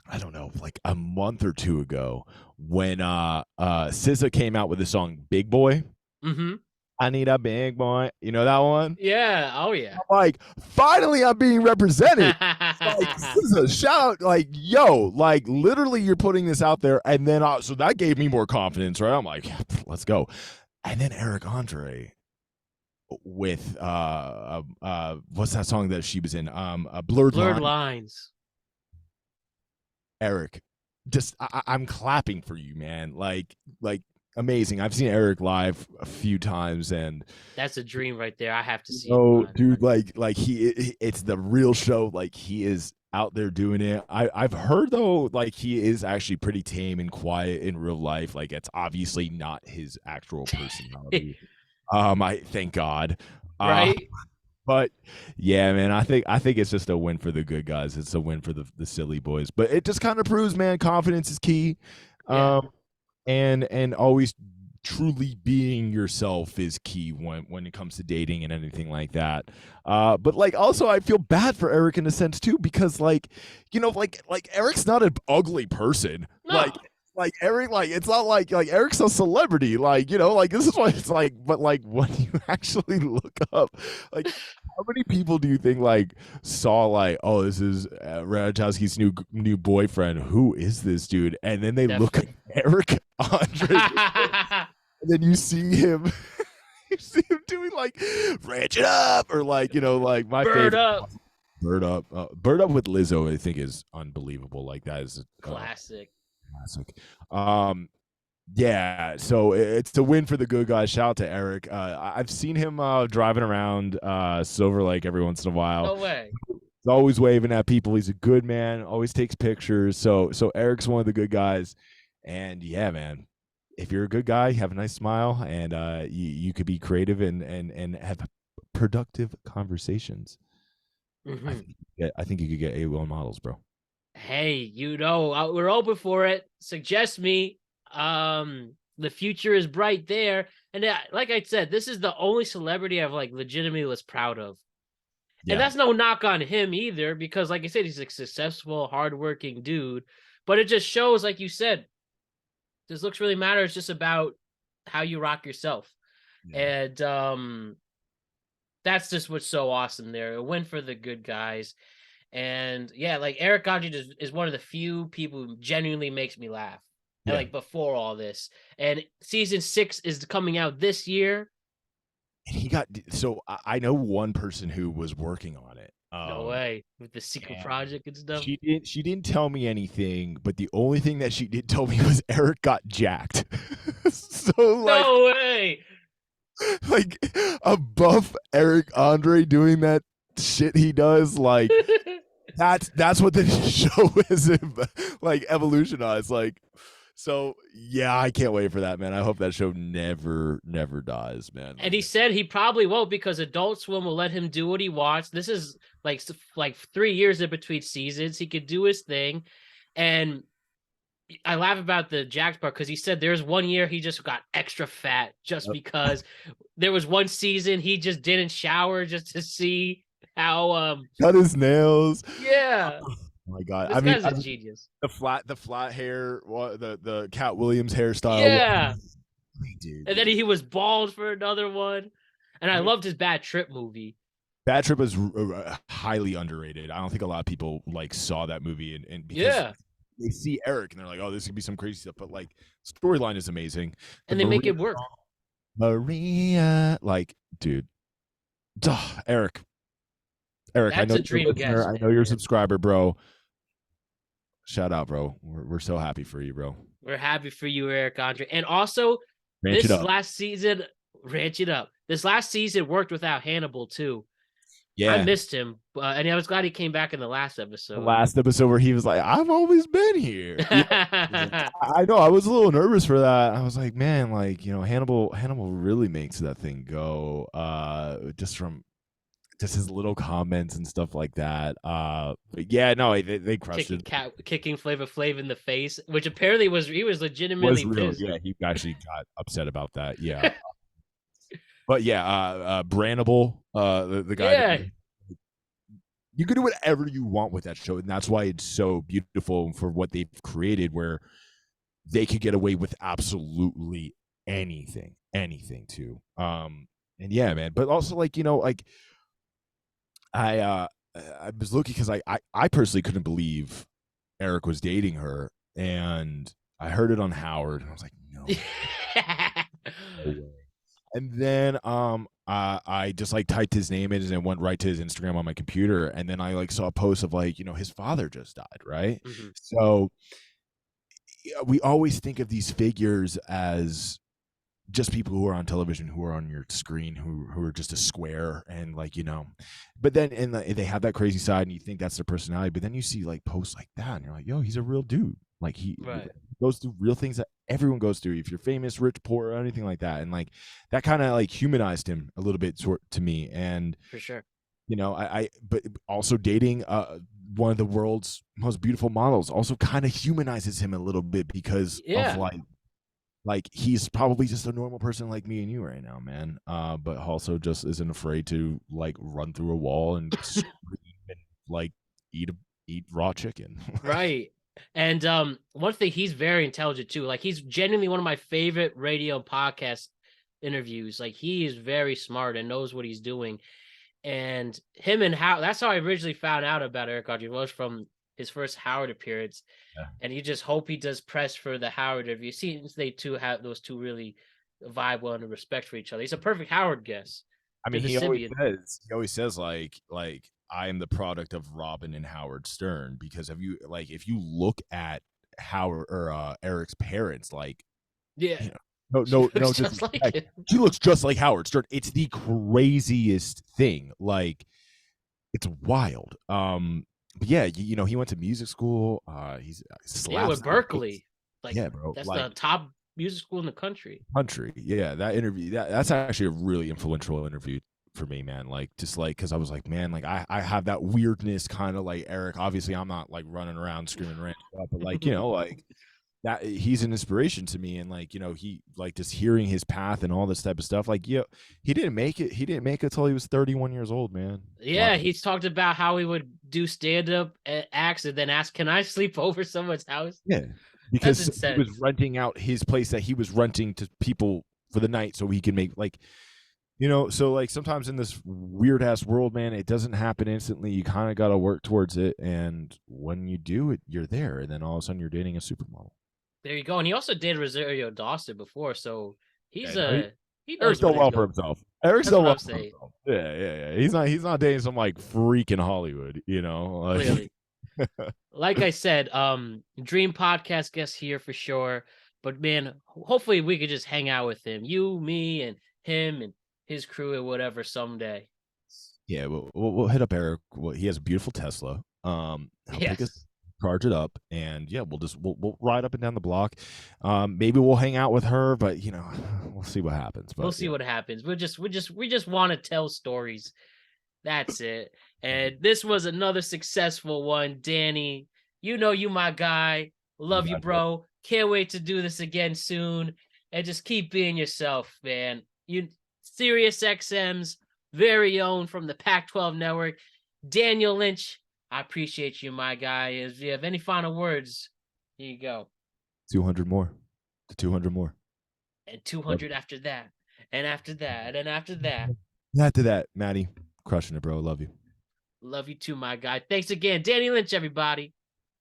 I don't know, like a month or 2 ago when SZA came out with the song Big Boy. Mm-hmm. I need a big boy. You know that one? Yeah. Oh yeah. I'm like, finally I'm being represented. Like, this is a shout out, like, yo, like literally you're putting this out there. And then so that gave me more confidence, right? I'm like, yeah, let's go. And then Eric Andre with what's that song that she was in? Blurred Lines. Eric, just I'm clapping for you, man. Like amazing. I've seen Eric live a few times, and that's a dream right there. I have to see. Oh, dude, like it's the real show. Like he is out there doing it. I've heard though, like he is actually pretty tame and quiet in real life. Like it's obviously not his actual personality. I thank God. Right. But yeah, man, I think it's just a win for the good guys. It's a win for the silly boys. But it just kind of proves, man, confidence is key. Yeah. And always truly being yourself is key when it comes to dating and anything like that. But like also I feel bad for Eric in a sense too, because like, like Eric's not an ugly person. No. Like Eric, like it's not like Eric's a celebrity, like like this is what it's like. But like when you actually look up, like how many people do you think like saw like, oh, this is Ratajkowski's new boyfriend? Who is this dude? And then they look at Eric Andre, and then you see him. You see him doing like ranch it up, or like like my Bird favorite Up. Bird Up with Lizzo, I think is unbelievable. Like that is classic. Yeah, so it's a win for the good guys. Shout out to Eric. I've seen him driving around Silver Lake every once in a while. No way. He's always waving at people. He's a good man, always takes pictures. So Eric's one of the good guys. And yeah, man, if you're a good guy, have a nice smile, and you could be creative and have productive conversations. Mm-hmm. I think you could get A1 models, bro. Hey, we're open for it. Suggest me. The future is bright there. And like I said, this is the only celebrity I've like legitimately was proud of. Yeah. And that's no knock on him either, because like I said, he's a successful, hardworking dude. But it just shows, like you said, this looks really matter. It's just about how you rock yourself. Yeah. And that's just what's so awesome there. A win for the good guys. And yeah, like Eric Andre is one of the few people who genuinely makes me laugh. And like before all this, and season 6 is coming out this year. And he got, so I know one person who was working on it. No way, with the secret project and stuff. She didn't tell me anything, but the only thing that she did tell me was Eric got jacked. So like, no way, like a buff Eric Andre doing that shit he does, like that's what the show is like evolutionized, like. So yeah, I can't wait for that, man. I hope that show never dies, man. And he said he probably won't, because Adult Swim will let him do what he wants. This is like 3 years in between seasons. He could do his thing. And I laugh about the jacked part, because he said there's one year he just got extra fat just because there was one season he just didn't shower just to see how cut his nails. Yeah. Oh my God! This guy's a genius. The flat hair, the Cat Williams hairstyle. Yeah, dude. And then he was bald for another one. And I loved his Bad Trip movie. Bad Trip was highly underrated. I don't think a lot of people like saw that movie, and because they see Eric and they're like, "Oh, this could be some crazy stuff," but like storyline is amazing, and they make it work. Maria, like, dude, Eric, that's I know a dream guest. I know you're a subscriber, bro. Shout out, bro. We're so happy for you, bro. We're happy for you, Eric Andre. And also, this last season, ranch it up. This last season worked without Hannibal, too. Yeah. I missed him. And I was glad he came back in the last episode. The last episode where he was like, I've always been here. I know. I was a little nervous for that. I was like, man, like, Hannibal really makes that thing go. Just from just his little comments and stuff like that. But yeah, no, they crushed it. Kicking Flavor Flav in the face, which apparently he was legitimately pissed. Yeah, he actually got upset about that. Yeah. But yeah, Brandable, the guy. Yeah. You can do whatever you want with that show, and that's why it's so beautiful for what they've created, where they could get away with absolutely anything too. And yeah, man. But also, like, you know, like I was looking because I personally couldn't believe Eric was dating her, and I heard it on Howard, and I was like, no, no way. And then I just like typed his name in and went right to his Instagram on my computer, and then I like saw a post of like, you know, his father just died, right? Mm-hmm. So we always think of these figures as just people who are on television, who are on your screen, who are just a square, and like, you know, but then they have that crazy side, and you think that's their personality, but then you see like posts like that, and you're like, yo, he's a real dude. Like he goes through real things that everyone goes through. If you're famous, rich, poor, or anything like that, and like that kind of like humanized him a little bit to me, and for sure, you know, but also dating one of the world's most beautiful models also kind of humanizes him a little bit because of like he's probably just a normal person like me and you right now, man. But also just isn't afraid to like run through a wall and scream and like eat raw chicken. Right. And one thing, he's very intelligent too. Like he's genuinely one of my favorite radio podcast interviews. Like he is very smart and knows what he's doing. And him and that's how I originally found out about Eric Rodgers, was from his first Howard appearance. Yeah. And you just hope he does press for the Howard interview. Since they those two really vibe well and respect for each other. He's a perfect Howard guest. I mean, he always says like I am the product of Robin and Howard Stern, because if you look at Howard or Eric's parents, like, yeah, you know, no, just like she looks just like Howard Stern. It's the craziest thing. Like, it's wild. But yeah, you know, he went to music school. He's with Berkeley. Like, yeah, bro, that's like the top music school in the country. Yeah, that interview, that's actually a really influential interview for me, man. Like, just like, because I was like, man, like I have that weirdness kind of like Eric. Obviously, I'm not like running around screaming rant stuff, but like, you know, like that he's an inspiration to me, and like, you know, he like just hearing his path and all this type of stuff. Like, yeah, he didn't make it till he was 31 years old, man. Yeah, he's talked about how he would do stand-up acts and then ask, can I sleep over someone's house? Yeah, because he was renting out his place that he was renting to people for the night so he can make, like, you know, so like sometimes in this weird ass world, man, it doesn't happen instantly. You kind of got to work towards it, and when you do it, you're there, and then all of a sudden you're dating a supermodel. There you go. And he also dated Rosario Dawson before, so he's Eric's done well for himself. Eric's done well for himself. Yeah. He's not dating some like freak in Hollywood, you know. Like, clearly. Like I said, dream podcast guest here for sure. But man, hopefully we could just hang out with him, you, me, and him, and his crew, or whatever someday. Yeah, we'll hit up Eric. Well, he has a beautiful Tesla. Take us, charge it up, and yeah, we'll ride up and down the block. Maybe we'll hang out with her, but you know, we'll see what happens. But we'll see what happens. We just want to tell stories. That's it. And this was another successful one, Danny. You know, you my guy. Love you, bro. Can't wait to do this again soon. And just keep being yourself, man. You Sirius XM's very own from the Pac-12 network, Daniel Lynch. I appreciate you, my guy. If you have any final words, here you go. 200 more. 200 more. And 200 after that. And after that. And after that. After that, Maddie. Crushing it, bro. Love you. Love you too, my guy. Thanks again. Danny Lynch, everybody.